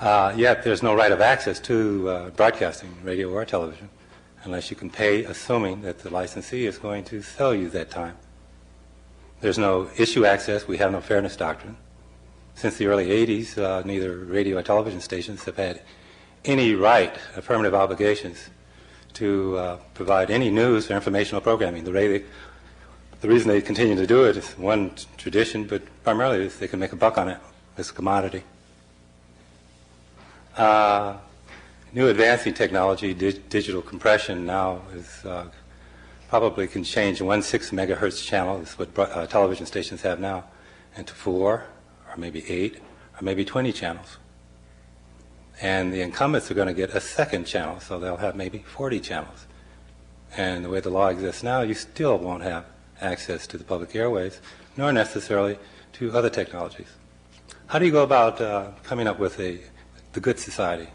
S6: Yet there's no right of access to broadcasting, radio or television, unless you can pay, assuming that the licensee is going to sell you that time. There's no issue access. We have no fairness doctrine. Since the early 80s, neither radio or television stations have had any right, affirmative obligations, to provide any news or informational programming. The reason they continue to do it is one, tradition, but primarily is they can make a buck on it. It's a commodity. New advancing technology, digital compression now is probably can change a 1/6 megahertz channel, is what television stations have now, into 4 or maybe 8 or maybe 20 channels. And the incumbents are going to get a second channel, so they'll have maybe 40 channels. And the way the law exists now, you still won't have access to the public airwaves, nor necessarily to other technologies. How do you go about coming up with the good society,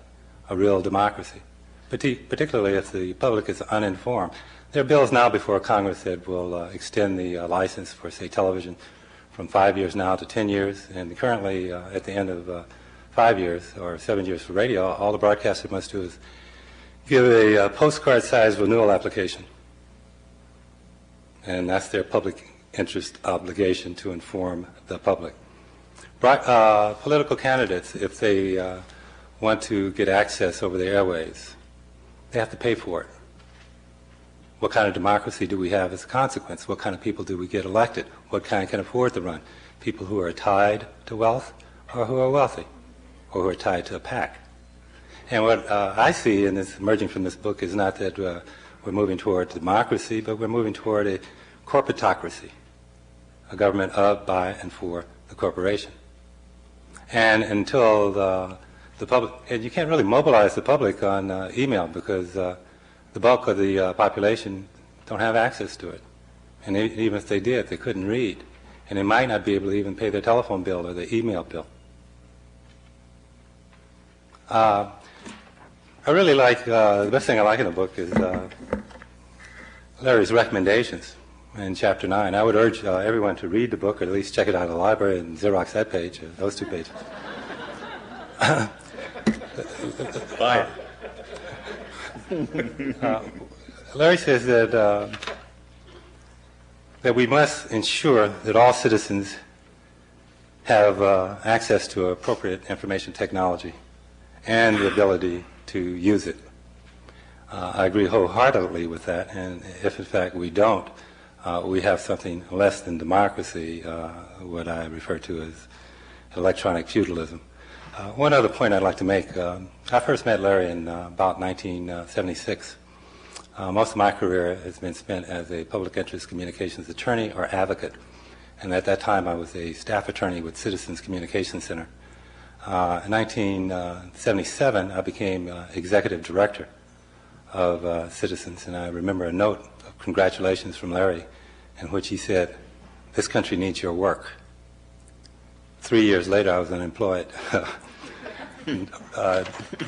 S6: a real democracy, particularly if the public is uninformed? There are bills now before Congress that will extend the license for, say, television from 5 years now to 10 years, and currently at the end of 5 years or 7 years for radio, all the broadcaster must do is give a postcard-sized renewal application. And that's their public interest obligation, to inform the public. Political candidates, if they want to get access over the airwaves, they have to pay for it. What kind of democracy do we have as a consequence? What kind of people do we get elected? What kind can afford to run? People who are tied to wealth, or who are wealthy, or who are tied to a pack. And what I see in this, emerging from this book, is not that we're moving toward democracy, but we're moving toward a corporatocracy, a government of, by, and for the corporation. And until the public, and you can't really mobilize the public on email because the bulk of the population don't have access to it. And even if they did, they couldn't read. And they might not be able to even pay their telephone bill or their email bill. I really like, the best thing I like in the book is Larry's recommendations in Chapter 9. I would urge everyone to read the book or at least check it out at the library and Xerox that page, those 2 pages.
S1: Bye.
S6: Larry says that we must ensure that all citizens have access to appropriate information technology and the ability to use it. I agree wholeheartedly with that, and if in fact we don't, we have something less than democracy, what I refer to as electronic feudalism. One other point I'd like to make. I first met Larry in about 1976. Most of my career has been spent as a public interest communications attorney or advocate. And at that time, I was a staff attorney with Citizens Communications Center. In 1977, I became executive director of Citizens, and I remember a note of congratulations from Larry in which he said, "This country needs your work." 3 years later, I was unemployed.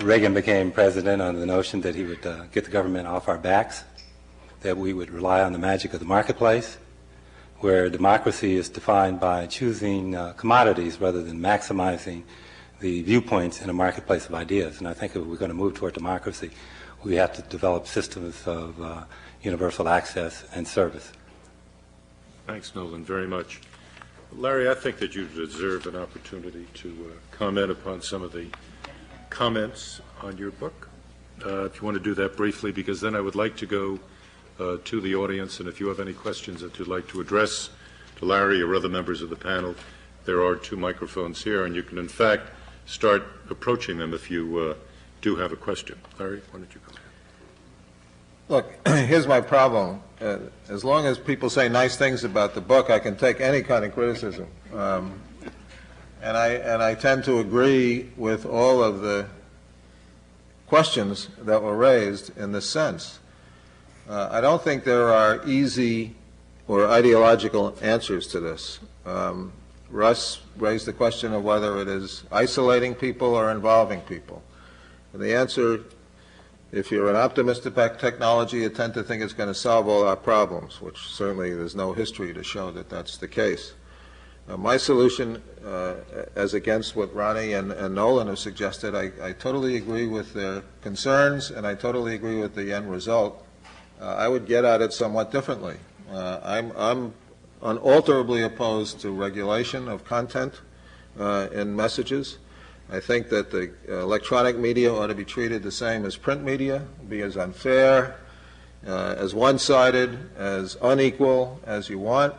S6: Reagan became president on the notion that he would get the government off our backs, that we would rely on the magic of the marketplace, where democracy is defined by choosing commodities rather than maximizing the viewpoints in a marketplace of ideas. And I think if we're going to move toward democracy, we have to develop systems of universal access and service.
S1: Thanks, Nolan, very much. Larry, I think that you deserve an opportunity to comment upon some of the comments on your book. If you want to do that briefly, because then I would like to go to the audience, and if you have any questions that you'd like to address to Larry or other members of the panel, there are 2 microphones here, and you can, in fact, start approaching them if you do have a question. Larry, why don't you go ahead?
S2: Look, here's my problem. As long as people say nice things about the book, I can take any kind of criticism. And I tend to agree with all of the questions that were raised in this sense. I don't think there are easy or ideological answers to this. Russ raised the question of whether it is isolating people or involving people. And the answer, if you're an optimist about technology, you tend to think it's going to solve all our problems, which certainly there's no history to show that that's the case. My solution, as against what Ronnie and Nolan have suggested, I totally agree with their concerns, and I totally agree with the end result. I would get at it somewhat differently. I'm unalterably opposed to regulation of content in messages. I think that the electronic media ought to be treated the same as print media, be as unfair, as one-sided, as unequal as you want.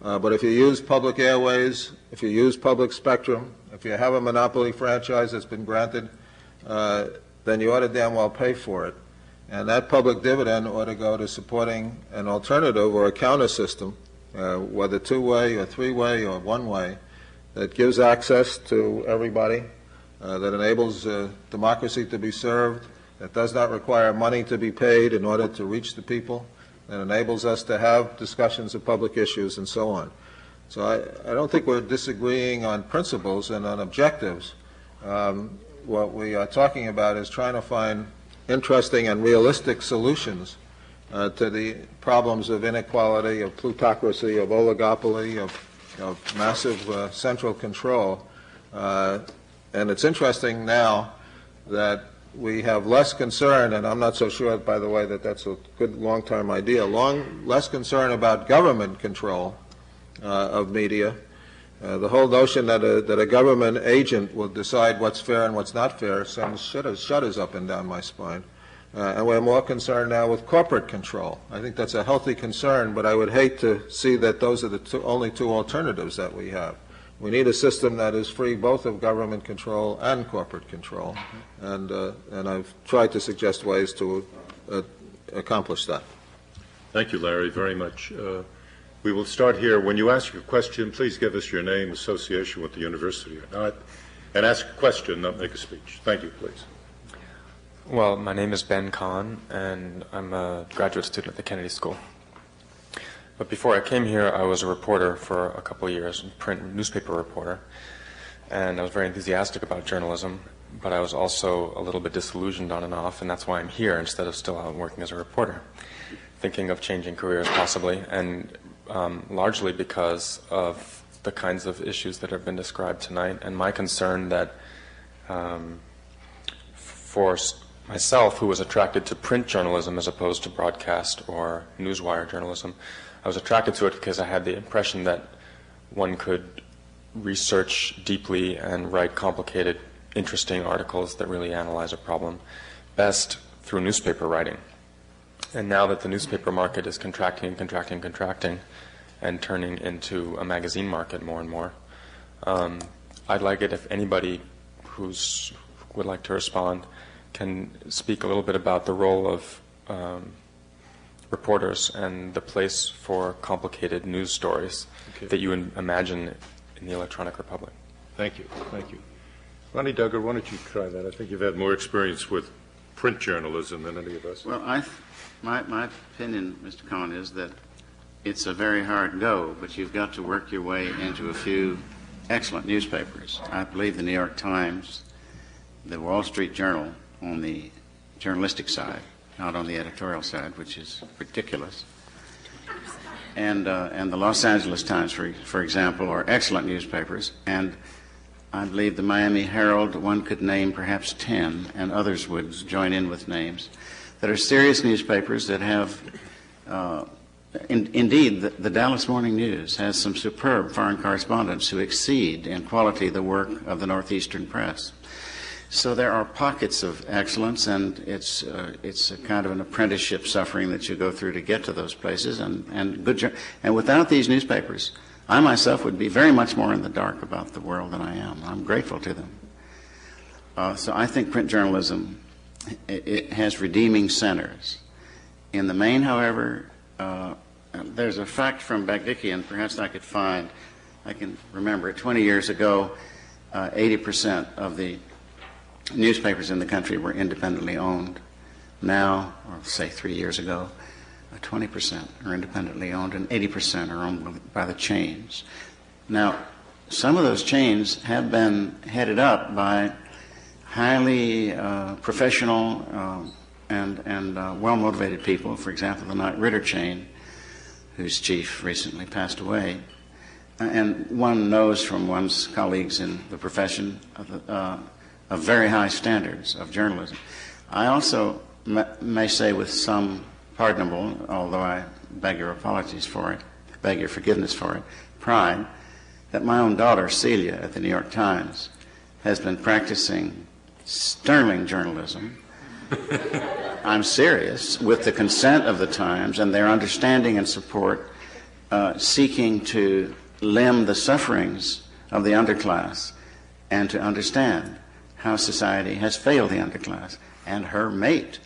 S2: But if you use public airways, if you use public spectrum, if you have a monopoly franchise that's been granted, then you ought to damn well pay for it. And that public dividend ought to go to supporting an alternative or a counter system, whether 2-way or 3-way or 1-way, that gives access to everybody, that enables democracy to be served, that does not require money to be paid in order to reach the people, that enables us to have discussions of public issues and so on. So I don't think we're disagreeing on principles and on objectives. What we are talking about is trying to find interesting and realistic solutions to the problems of inequality, of plutocracy, of oligopoly, of massive central control. And it's interesting now that we have less concern, and I'm not so sure, by the way, that that's a good long-term idea, less concern about government control of media. The whole notion that a government agent will decide what's fair and what's not fair sends shudders up and down my spine. And we're more concerned now with corporate control. I think that's a healthy concern, but I would hate to see that those are the only 2 alternatives that we have. We need a system that is free both of government control and corporate control. And I've tried to suggest ways to accomplish that.
S1: Thank you, Larry, very much. We will start here. When you ask your question, please give us your name, association with the university or not, and ask a question, not make a speech. Thank you, please.
S7: Well, my name is Ben Kahn, and I'm a graduate student at the Kennedy School. But before I came here, I was a reporter for a couple of years, a print newspaper reporter, and I was very enthusiastic about journalism, but I was also a little bit disillusioned on and off, and that's why I'm here instead of still out working as a reporter, thinking of changing careers possibly, and largely because of the kinds of issues that have been described tonight, and my concern that for myself, who was attracted to print journalism as opposed to broadcast or newswire journalism, I was attracted to it because I had the impression that one could research deeply and write complicated, interesting articles that really analyze a problem best through newspaper writing. And now that the newspaper market is contracting and contracting and contracting and turning into a magazine market more and more, I'd like it if anybody would like to respond can speak a little bit about the role of reporters and the place for complicated news stories that you imagine in the electronic republic.
S1: Thank you. Thank you. Ronnie Duggar, why don't you try that? I think you've had more experience with print journalism than any of us.
S4: Well, my opinion, Mr. Cohen, is that it's a very hard go, but you've got to work your way into a few excellent newspapers. I believe the New York Times, the Wall Street Journal on the journalistic side, not on the editorial side, which is ridiculous, and the Los Angeles Times, for example, are excellent newspapers, and I believe the Miami Herald, one could name perhaps 10, and others would join in with names, that are serious newspapers that have, indeed, the Dallas Morning News has some superb foreign correspondents who exceed in quality the work of the Northeastern Press. So there are pockets of excellence, and it's a kind of an apprenticeship suffering that you go through to get to those places, and without these newspapers, I myself would be very much more in the dark about the world than I am. I'm grateful to them. So I think print journalism, it has redeeming centers. In the main, however, there's a fact from Bagdikian, perhaps I can remember it, 20 years ago, 80% of the newspapers in the country were independently owned. Now, or say 3 years ago, 20% are independently owned and 80% are owned by the chains. Now, some of those chains have been headed up by highly professional and well-motivated people. For example, the Knight Ridder chain, whose chief recently passed away. And one knows from one's colleagues in the profession of very high standards of journalism. I also may say with some pardonable, although I beg your apologies for it, beg your forgiveness for it, pride, that my own daughter, Celia, at the New York Times, has been practicing sterling journalism. I'm serious, with the consent of the Times and their understanding and support, seeking to limn the sufferings of the underclass and to understand how society has failed the underclass. And her mate,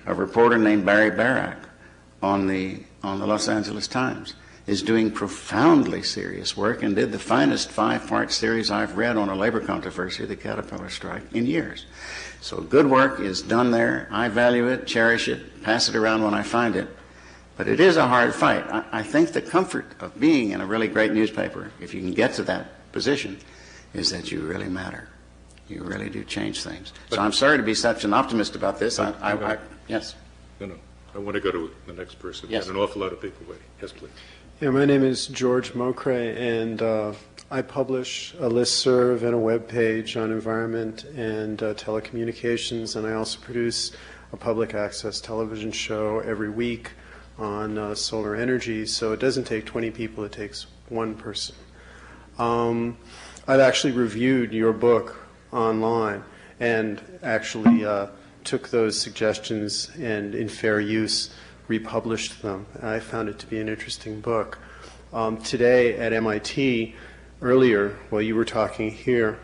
S4: a reporter named Barry Barak on the Los Angeles Times, is doing profoundly serious work and did the finest 5-part series I've read on a labor controversy, the Caterpillar strike, in years. So good work is done there. I value it, cherish it, pass it around when I find it. But it is a hard fight. I think the comfort of being in a really great newspaper, if you can get to that position, is that you really matter. You really do change things. So I'm sorry to be such an optimist about this. Yes.
S1: No. I want to go to the next person.
S4: Yes.
S1: There's an awful lot of people waiting. Yes, please.
S8: Yeah, my name is George Mokray, and I publish a listserv and a web page on environment and telecommunications, and I also produce a public access television show every week on solar energy. So it doesn't take 20 people, it takes one person. I've actually reviewed your book online and actually took those suggestions and, in fair use, republished them. I found it to be an interesting book. Today at MIT, earlier, while you were talking here,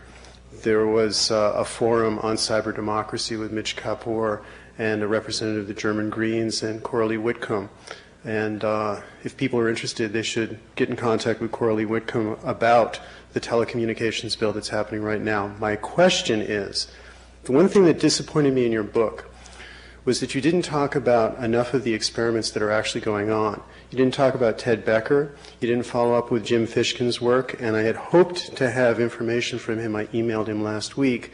S8: there was a forum on cyber democracy with Mitch Kapoor and a representative of the German Greens, and Coralie Whitcomb. And if people are interested, they should get in contact with Coralie Whitcomb about the telecommunications bill that's happening right now. My question is, the one thing that disappointed me in your book was that you didn't talk about enough of the experiments that are actually going on. You didn't talk about Ted Becker. You didn't follow up with Jim Fishkin's work, and I had hoped to have information from him. I emailed him last week,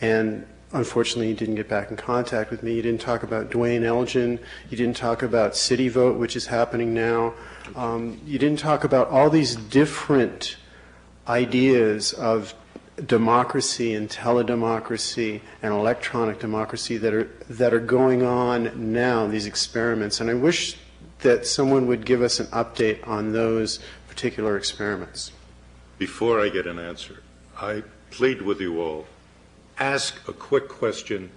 S8: and unfortunately he didn't get back in contact with me. You didn't talk about Dwayne Elgin. You didn't talk about City Vote, which is happening now. You didn't talk about all these different ideas of democracy and teledemocracy and electronic democracy that are going on now, these experiments. And I wish that someone would give us an update on those particular experiments.
S1: Before I get an answer, I plead with you all, ask a quick question,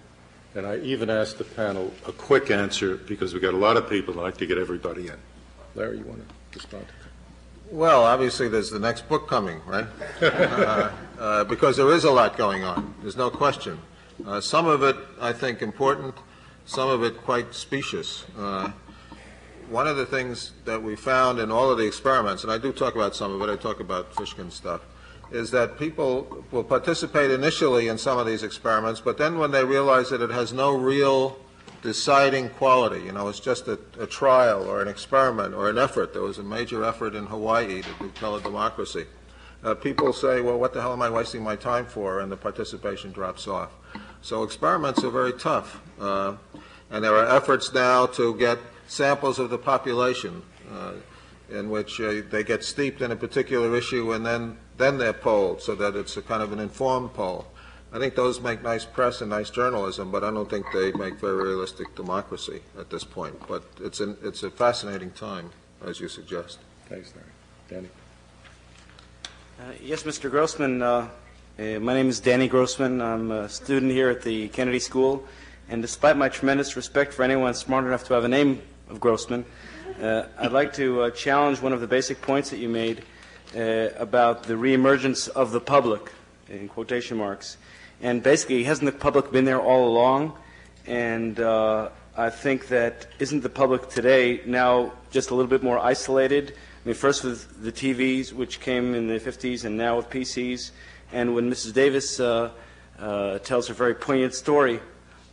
S1: and I even ask the panel a quick answer, because we've got a lot of people who like to get everybody in. Larry, you want to respond to that?
S2: Well, obviously, there's the next book coming, right? Because there is a lot going on. There's no question. Some of it, I think, important. Some of it quite specious. One of the things that we found in all of the experiments, and I do talk about some of it, I talk about Fishkin stuff, is that people will participate initially in some of these experiments, but then when they realize that it has no real deciding quality, you know, it's just a trial or an experiment or an effort. There was a major effort in Hawaii to do teledemocracy. People say, well, what the hell am I wasting my time for? And the participation drops off. So experiments are very tough. And there are efforts now to get samples of the population in which they get steeped in a particular issue, and then they're polled so that it's a kind of an informed poll. I think those make nice press and nice journalism, but I don't think they make very realistic democracy at this point. But it's a fascinating time, as you suggest.
S1: Thanks, Larry. Danny?
S9: Yes, Mr. Grossman. My name is Danny Grossman. I'm a student here at the Kennedy School, and despite my tremendous respect for anyone smart enough to have a name of Grossman, I'd like to challenge one of the basic points that you made about the reemergence of the public, in quotation marks. And basically, hasn't the public been there all along? And I think that isn't the public today now just a little bit more isolated? I mean, first with the TVs, which came in the 50s, and now with PCs. And when Mrs. Davis tells her very poignant story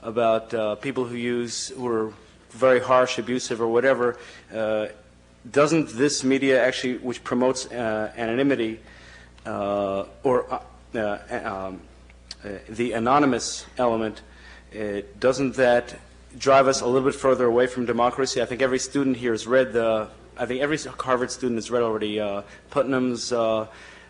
S9: about people who are very harsh, abusive, or whatever, doesn't this media actually, which promotes anonymity or the anonymous element, doesn't that drive us a little bit further away from democracy? I think every student here has read I think every Harvard student has read already Putnam's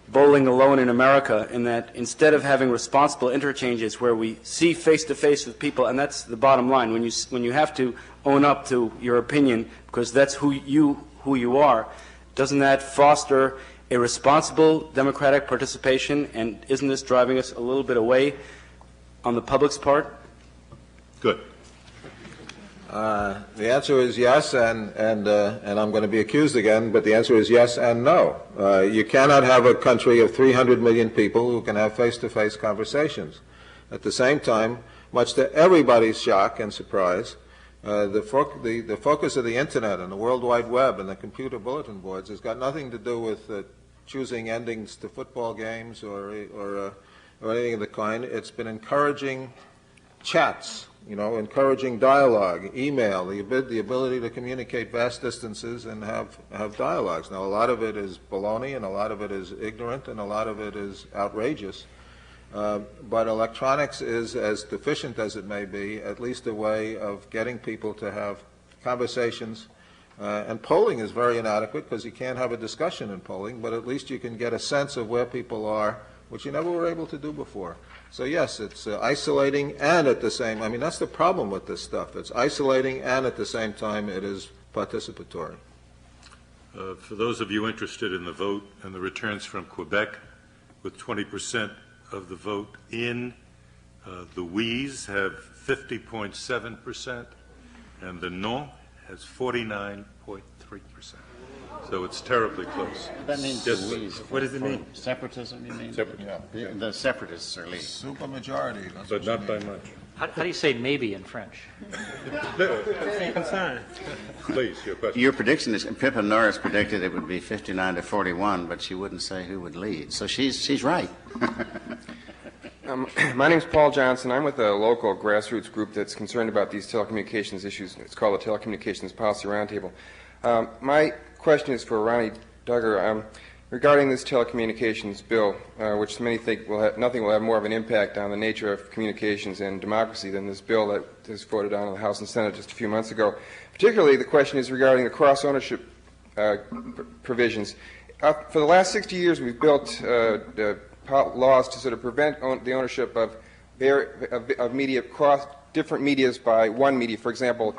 S9: Bowling Alone in America, in that instead of having responsible interchanges where we see face-to-face with people, and that's the bottom line, when you have to own up to your opinion because that's who you are, doesn't that foster a responsible democratic participation, and isn't this driving us a little bit away on the public's part?
S1: Good.
S2: The answer is yes, and I'm going to be accused again, but the answer is yes and no. You cannot have a country of 300 million people who can have face-to-face conversations. At the same time, much to everybody's shock and surprise, the focus of the Internet and the World Wide Web and the computer bulletin boards has got nothing to do with choosing endings to football games or anything of the kind. It's been encouraging chats, encouraging dialogue, email, the ability to communicate vast distances and have dialogues. Now, a lot of it is baloney, and a lot of it is ignorant, and a lot of it is outrageous. But electronics is, as deficient as it may be, at least a way of getting people to have conversations. And polling is very inadequate because you can't have a discussion in polling, but at least you can get a sense of where people are, which you never were able to do before. So yes, it's isolating, and at the same, that's the problem with this stuff. It's isolating, and at the same time it is participatory.
S1: For those of you interested in the vote and the returns from Quebec, with 20% of the vote in, the We's have 50.7%, and the Non has 49.3%. So it's terribly close.
S4: That means
S1: Yes,
S4: Louise.
S1: what does it mean?
S4: Separatism, you mean?
S1: Separate.
S4: The separatists are leading.
S2: Supermajority.
S1: But not by much.
S5: How do you say maybe in French?
S1: Please, your question.
S4: Your prediction is, Pippa Norris predicted it would be 59-41, but she wouldn't say who would lead. So she's right.
S10: My name's Paul Johnson. I'm with a local grassroots group that's concerned about these telecommunications issues. It's called the Telecommunications Policy Roundtable. My question is for Ronnie Duggar regarding this telecommunications bill, which many think nothing will have more of an impact on the nature of communications and democracy than this bill that was voted on in the House and Senate just a few months ago. Particularly, the question is regarding the cross-ownership provisions. For the last 60 years, we've built laws to sort of prevent the ownership of media across different medias by one media. For example,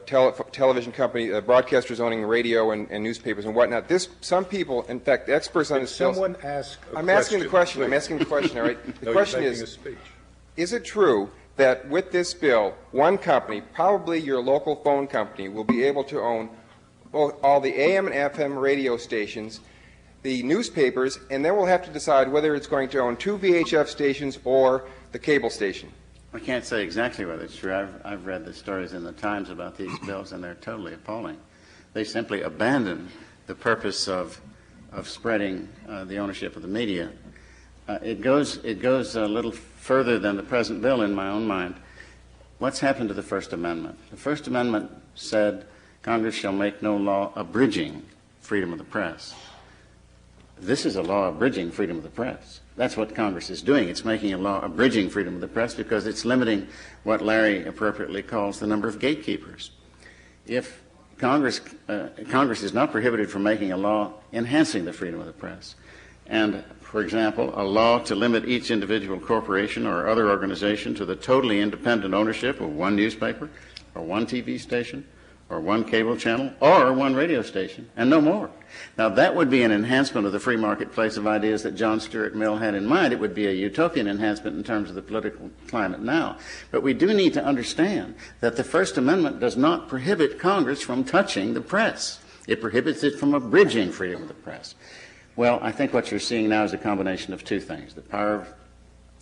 S10: television company, broadcasters owning radio and newspapers and whatnot. Some people, in fact, experts on this bill.
S1: Someone ask a
S10: I'm asking the question. I'm asking the question. All right. The question is it true that with this bill, one company, probably your local phone company, will be able to own all the AM and FM radio stations, the newspapers, and then we'll have to decide whether it's going to own 2 VHF stations or the cable station?
S4: I can't say exactly whether it's true. I've read the stories in the Times about these bills, and they're totally appalling. They simply abandon the purpose of spreading the ownership of the media. It goes a little further than the present bill in my own mind. What's happened to the First Amendment? The First Amendment said Congress shall make no law abridging freedom of the press. This is a law abridging freedom of the press. That's what Congress is doing. It's making a law abridging freedom of the press because it's limiting what Larry appropriately calls the number of gatekeepers. If Congress is not prohibited from making a law enhancing the freedom of the press, and, for example, a law to limit each individual corporation or other organization to the totally independent ownership of one newspaper or one TV station or one cable channel or one radio station, and no more. Now, that would be an enhancement of the free marketplace of ideas that John Stuart Mill had in mind. It would be a utopian enhancement in terms of the political climate now. But we do need to understand that the First Amendment does not prohibit Congress from touching the press. It prohibits it from abridging freedom of the press. Well, I think what you're seeing now is a combination of two things: the power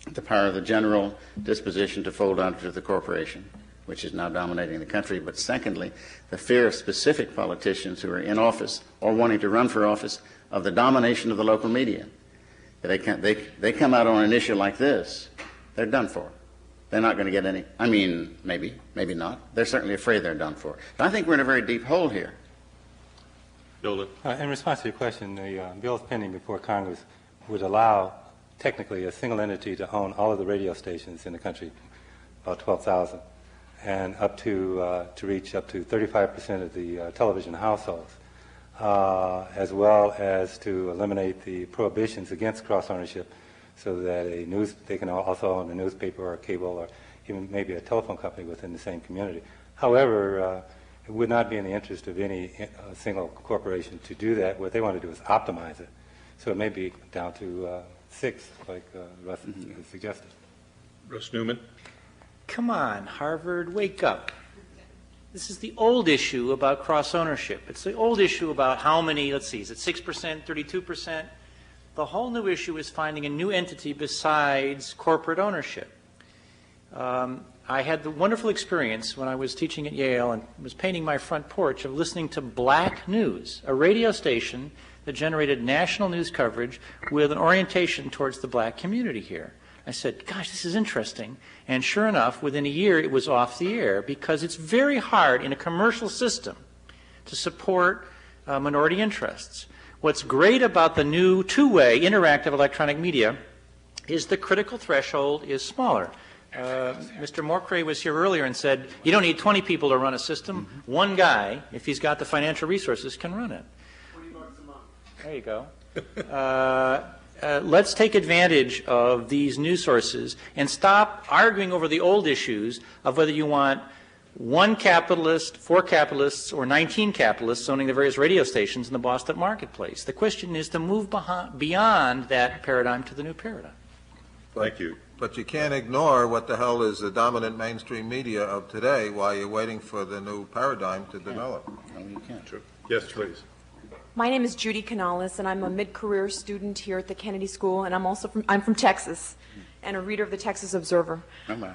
S4: of the general disposition to fold onto the corporation, which is now dominating the country, but secondly, the fear of specific politicians who are in office or wanting to run for office of the domination of the local media. They come out on an issue like this, they're done for. They're not going to get any, maybe not. They're certainly afraid they're done for. But I think we're in a very deep hole here.
S1: Nolan.
S6: In response to your question, the bills pending before Congress would allow technically a single entity to own all of the radio stations in the country, about 12,000. And to reach up to 35% of the television households, as well as to eliminate the prohibitions against cross-ownership, so that they can also own a newspaper or a cable or even maybe a telephone company within the same community. However, it would not be in the interest of any single corporation to do that. What they want to do is optimize it. So it may be down to 6, like Russ has suggested.
S1: Russ Newman.
S5: Come on, Harvard, wake up. This is the old issue about cross-ownership. It's the old issue about how many, let's see, is it 6%, 32%? The whole new issue is finding a new entity besides corporate ownership. I had the wonderful experience when I was teaching at Yale and was painting my front porch of listening to Black News, a radio station that generated national news coverage with an orientation towards the black community here. I said, gosh, this is interesting. And sure enough, within a year, it was off the air because it's very hard in a commercial system to support minority interests. What's great about the new two-way interactive electronic media is the critical threshold is smaller. Mr. Morcray was here earlier and said, you don't need 20 people to run a system. Mm-hmm. One guy, if he's got the financial resources, can run it. $20 a month. There you go. Let's take advantage of these news sources and stop arguing over the old issues of whether you want one capitalist, 4 capitalists, or 19 capitalists owning the various radio stations in the Boston marketplace. The question is to move beyond that paradigm to the new paradigm.
S1: Thank you.
S2: But you can't ignore what the hell is the dominant mainstream media of today while you're waiting for the new paradigm to develop.
S4: No, you can't.
S1: True. Yes, please.
S11: My name is Judy Canales, and I'm a mid-career student here at the Kennedy School, and I'm from Texas. and a reader of the Texas Observer.
S4: Oh, my.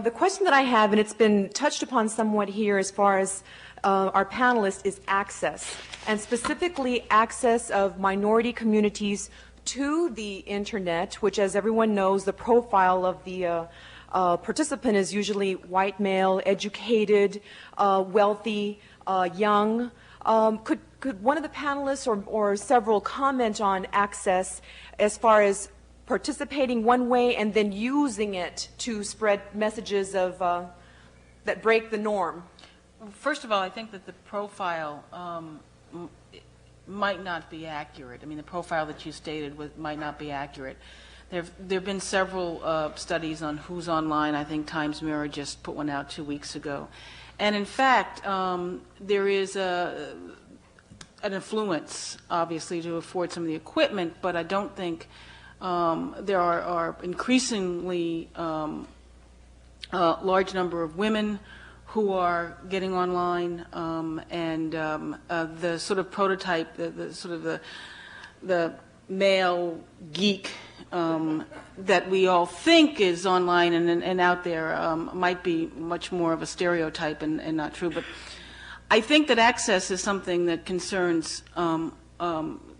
S11: The question that I have, and it's been touched upon somewhat here as far as our panelists, is access, and specifically access of minority communities to the Internet, which, as everyone knows, the profile of the participant is usually white male, educated, wealthy, young. Could one of the panelists or several comment on access as far as participating one way and then using it to spread messages of that break the norm?
S3: First of all, I think that the profile might not be accurate. I mean, the profile that you stated might not be accurate. There have been several studies on who's online. I think Times Mirror just put one out 2 weeks ago. And in fact, there is an influence, obviously, to afford some of the equipment, but I don't think there are increasingly large number of women who are getting online, and the sort of prototype, the male geek that we all think is online and out there might be much more of a stereotype and not true. But I think that access is something that concerns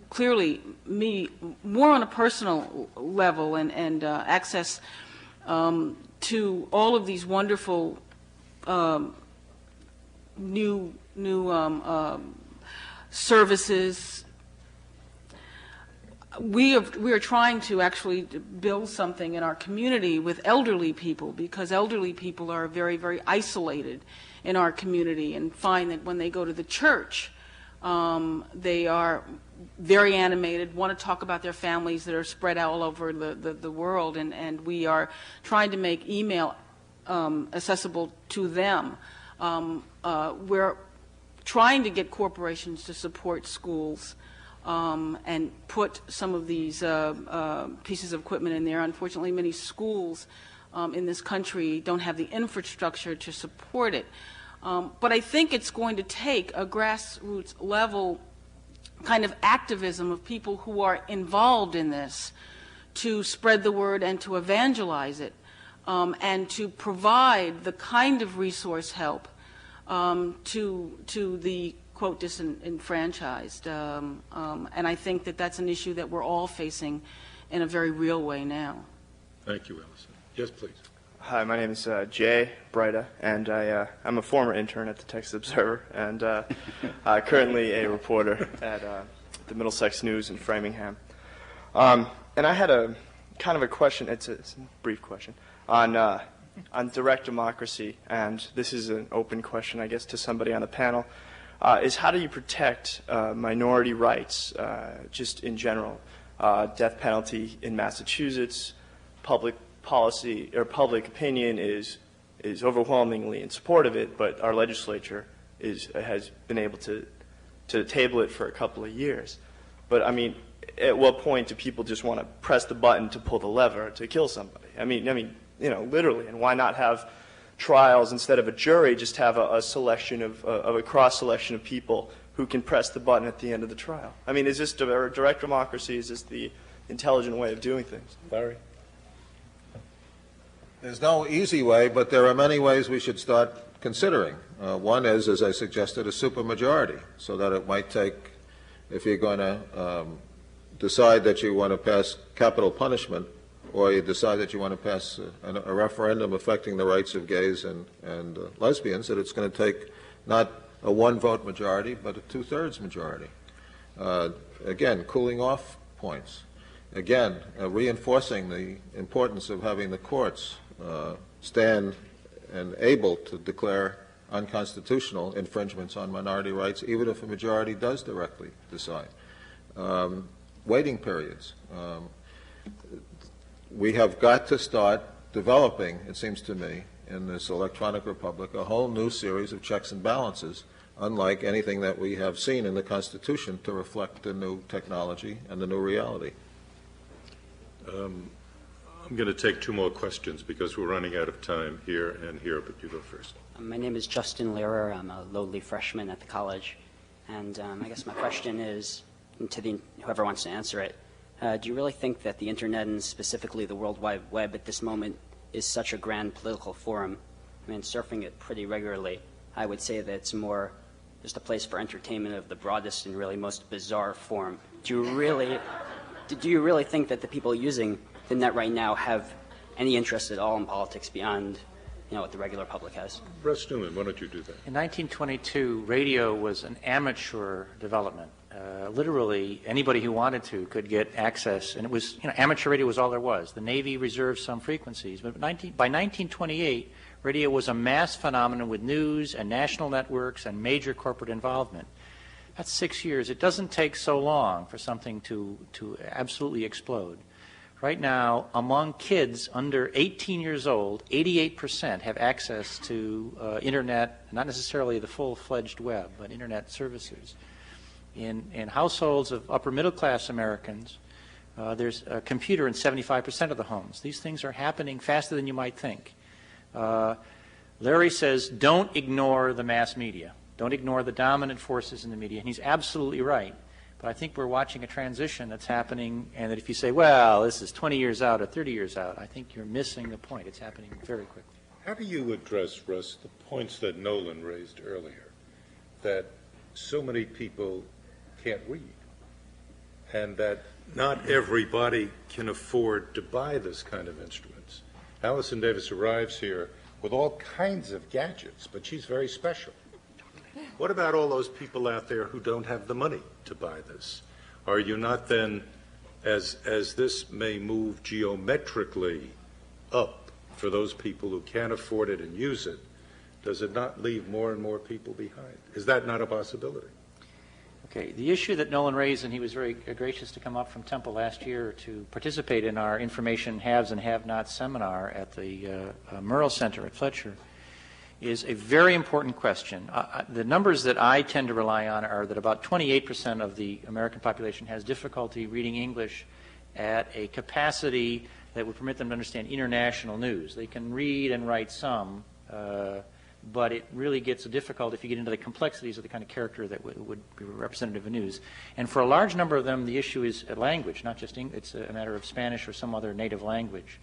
S3: clearly me more on a personal level, and access to all of these wonderful new services. We are trying to actually build something in our community with elderly people, because elderly people are very, very isolated in our community, and find that when they go to the church, they are very animated, want to talk about their families that are spread out all over the world, and we are trying to make email accessible to them. We're trying to get corporations to support schools and put some of these pieces of equipment in there. Unfortunately, many schools in this country don't have the infrastructure to support it. But I think it's going to take a grassroots level kind of activism of people who are involved in this to spread the word and to evangelize it, and to provide the kind of resource help to the, quote, disenfranchised. And I think that that's an issue that we're all facing in a very real way now.
S1: Thank you, Allison. Yes, please.
S12: Hi, my name is Jay Breida, and I'm a former intern at the Texas Observer, and currently a reporter at the Middlesex News in Framingham. And I had a kind of a question, it's a brief question, on direct democracy, and this is an open question, I guess, to somebody on the panel, is how do you protect minority rights, just in general? Death penalty in Massachusetts, public policy or public opinion is overwhelmingly in support of it, but our legislature has been able to table it for a couple of years. But I mean, at what point do people just want to press the button to pull the lever to kill somebody? I mean, you know, literally. And why not have trials instead of a jury? Just have a selection of a cross selection of people who can press the button at the end of the trial. I mean, is this direct democracy? Is this the intelligent way of doing things?
S6: Larry?
S2: There's no easy way, but there are many ways we should start considering. One is, as I suggested, a supermajority, so that it might take, if you're going to decide that you want to pass capital punishment, or you decide that you want to pass a referendum affecting the rights of gays and lesbians, that it's going to take not a one-vote majority, but a two-thirds majority. Again, cooling off points. Again, reinforcing the importance of having the courts stand and able to declare unconstitutional infringements on minority rights, even if a majority does directly decide. Waiting periods. We have got to start developing, it seems to me, in this electronic republic, a whole new series of checks and balances, unlike anything that we have seen in the Constitution, to reflect the new technology and the new reality.
S1: I'm going to take two more questions because we're running out of time here and here, but you go first.
S13: My name is Justin Lehrer. I'm a lowly freshman at the college. And I guess my question is, to whoever wants to answer it, Do you really think that the Internet and specifically the World Wide Web at this moment is such a grand political forum? I mean, surfing it pretty regularly, I would say that it's more just a place for entertainment of the broadest and really most bizarre form. Do you really think that the people using the net right now have any interest at all in politics beyond, what the regular public has?
S1: Russ Newman, why don't you do that?
S5: In 1922, radio was an amateur development. Literally, anybody who wanted to could get access, and it was, amateur radio was all there was. The Navy reserved some frequencies, but by 1928, radio was a mass phenomenon with news and national networks and major corporate involvement. That's 6 years. It doesn't take so long for something to absolutely explode. Right now, among kids under 18 years old, 88% have access to Internet, not necessarily the full-fledged web, but Internet services. In households of upper-middle-class Americans, there's a computer in 75% of the homes. These things are happening faster than you might think. Larry says, don't ignore the mass media. Don't ignore the dominant forces in the media. And he's absolutely right. But I think we're watching a transition that's happening, and that if you say, well, this is 20 years out or 30 years out, I think you're missing the point. It's happening very quickly.
S1: How do you address, Russ, the points that Nolan raised earlier, that so many people can't read, and that not everybody can afford to buy this kind of instruments? Allison Davis arrives here with all kinds of gadgets, but she's very special. What about all those people out there who don't have the money to buy this? Are you not then, as this may move geometrically up for those people who can't afford it and use it, does it not leave more and more people behind? Is that not a possibility?
S5: Okay, the issue that Nolan raised, and he was very gracious to come up from Temple last year to participate in our Information Haves and Have-Nots seminar at the Murrell Center at Fletcher, is a very important question. The numbers that I tend to rely on are that about 28% of the American population has difficulty reading English at a capacity that would permit them to understand international news. They can read and write some, but it really gets difficult if you get into the complexities of the kind of character that would be representative of news. And for a large number of them, the issue is a language, not just English. It's a matter of Spanish or some other native language.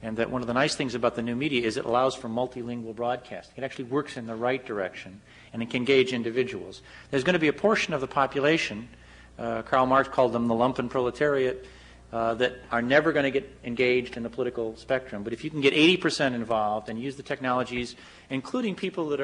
S5: And that one of the nice things about the new media is it allows for multilingual broadcasting. It actually works in the right direction, and it can engage individuals. There's going to be a portion of the population, Karl Marx called them the lumpen proletariat, that are never going to get engaged in the political spectrum. But if you can get 80% involved and use the technologies, including people that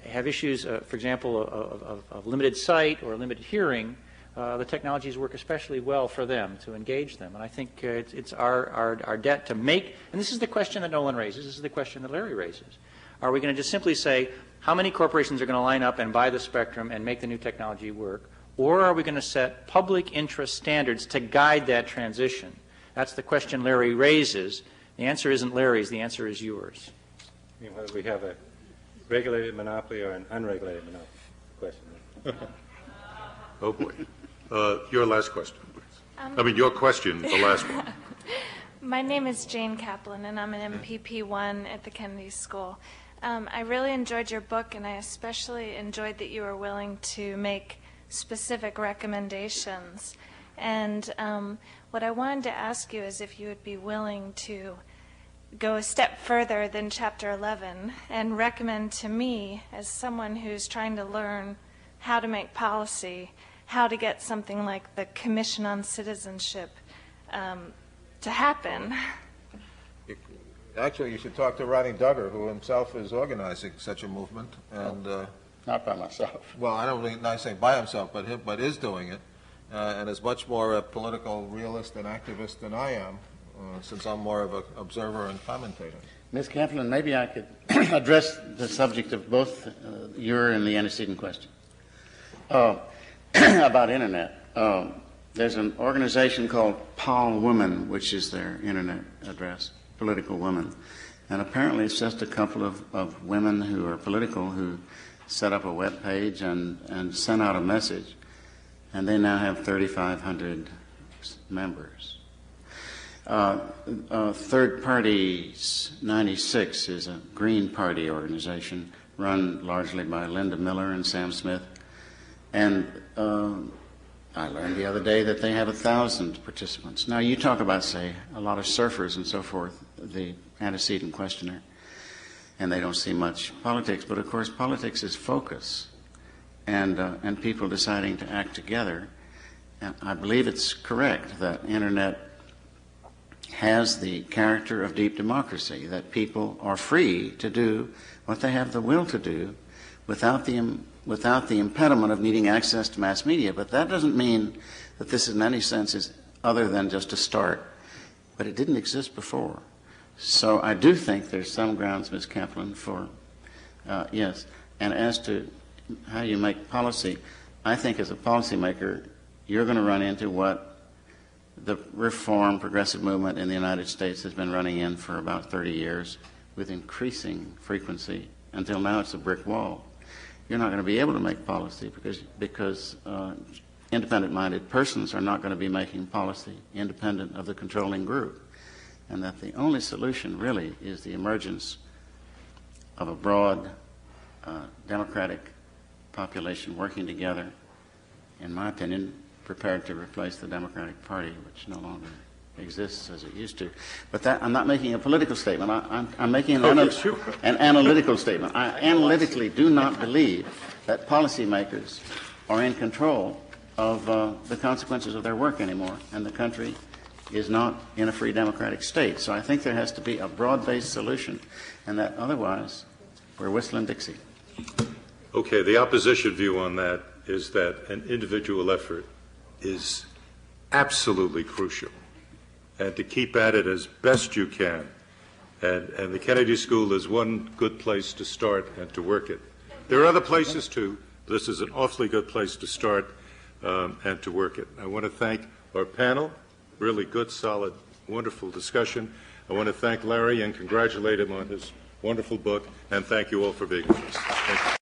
S5: have issues, for example, of limited sight or limited hearing, the technologies work especially well for them to engage them. And I think it's our debt to make, and this is the question that Nolan raises, this is the question that Larry raises. Are we going to just simply say how many corporations are going to line up and buy the spectrum and make the new technology work? Or are we going to set public interest standards to guide that transition? That's the question Larry raises. The answer isn't Larry's, the answer is yours.
S6: I mean, whether we have a regulated monopoly or an unregulated monopoly question.
S1: Oh, boy. Your last question, please. Your question, the last one.
S14: My name is Jane Kaplan, and I'm an MPP1 at the Kennedy School. I really enjoyed your book, and I especially enjoyed that you were willing to make specific recommendations. And what I wanted to ask you is if you would be willing to go a step further than Chapter 11 and recommend to me, as someone who's trying to learn how to make policy, how to get something like the Commission on Citizenship to happen.
S2: Actually, you should talk to Ronnie Duggar, who himself is organizing such a movement. And
S15: not by myself.
S2: Well, I don't mean not saying by himself, but is doing it, and is much more a political realist and activist than I am, since I'm more of an observer and commentator.
S15: Ms. Kaplan, maybe I could address the subject of both your and the antecedent question. About Internet. There's an organization called Pol Women, which is their Internet address, Political Women. And apparently it's just a couple of women who are political who set up a web page and sent out a message. And they now have 3,500 members. Third Parties 96 is a Green Party organization run largely by Linda Miller and Sam Smith. And I learned the other day that they have 1,000 participants. Now, you talk about, say, a lot of surfers and so forth, the antecedent questionnaire, and they don't see much politics. But, of course, politics is focus and people deciding to act together. And I believe it's correct that Internet has the character of deep democracy, that people are free to do what they have the will to do without the impediment of needing access to mass media. But that doesn't mean that this in any sense is other than just a start. But it didn't exist before. So I do think there's some grounds, Ms. Kaplan, for yes. And as to how you make policy, I think as a policymaker, you're going to run into what the reform progressive movement in the United States has been running in for about 30 years with increasing frequency. Until now, it's a brick wall. You're not going to be able to make policy because independent-minded persons are not going to be making policy independent of the controlling group, and that the only solution really is the emergence of a broad democratic population working together, in my opinion, prepared to replace the Democratic Party, which no longer exists as it used to. But that, I'm not making a political statement. I'm making an analytical statement. I analytically do not believe that policymakers are in control of the consequences of their work anymore, and the country is not in a free democratic state. So I think there has to be a broad-based solution, and that otherwise we're whistling Dixie.
S1: Okay, the opposition view on that is that an individual effort is absolutely crucial, and to keep at it as best you can. And the Kennedy School is one good place to start and to work it. There are other places too. This is an awfully good place to start and to work it. I want to thank our panel. Really good, solid, wonderful discussion. I want to thank Larry and congratulate him on his wonderful book, and thank you all for being with us. Thank you.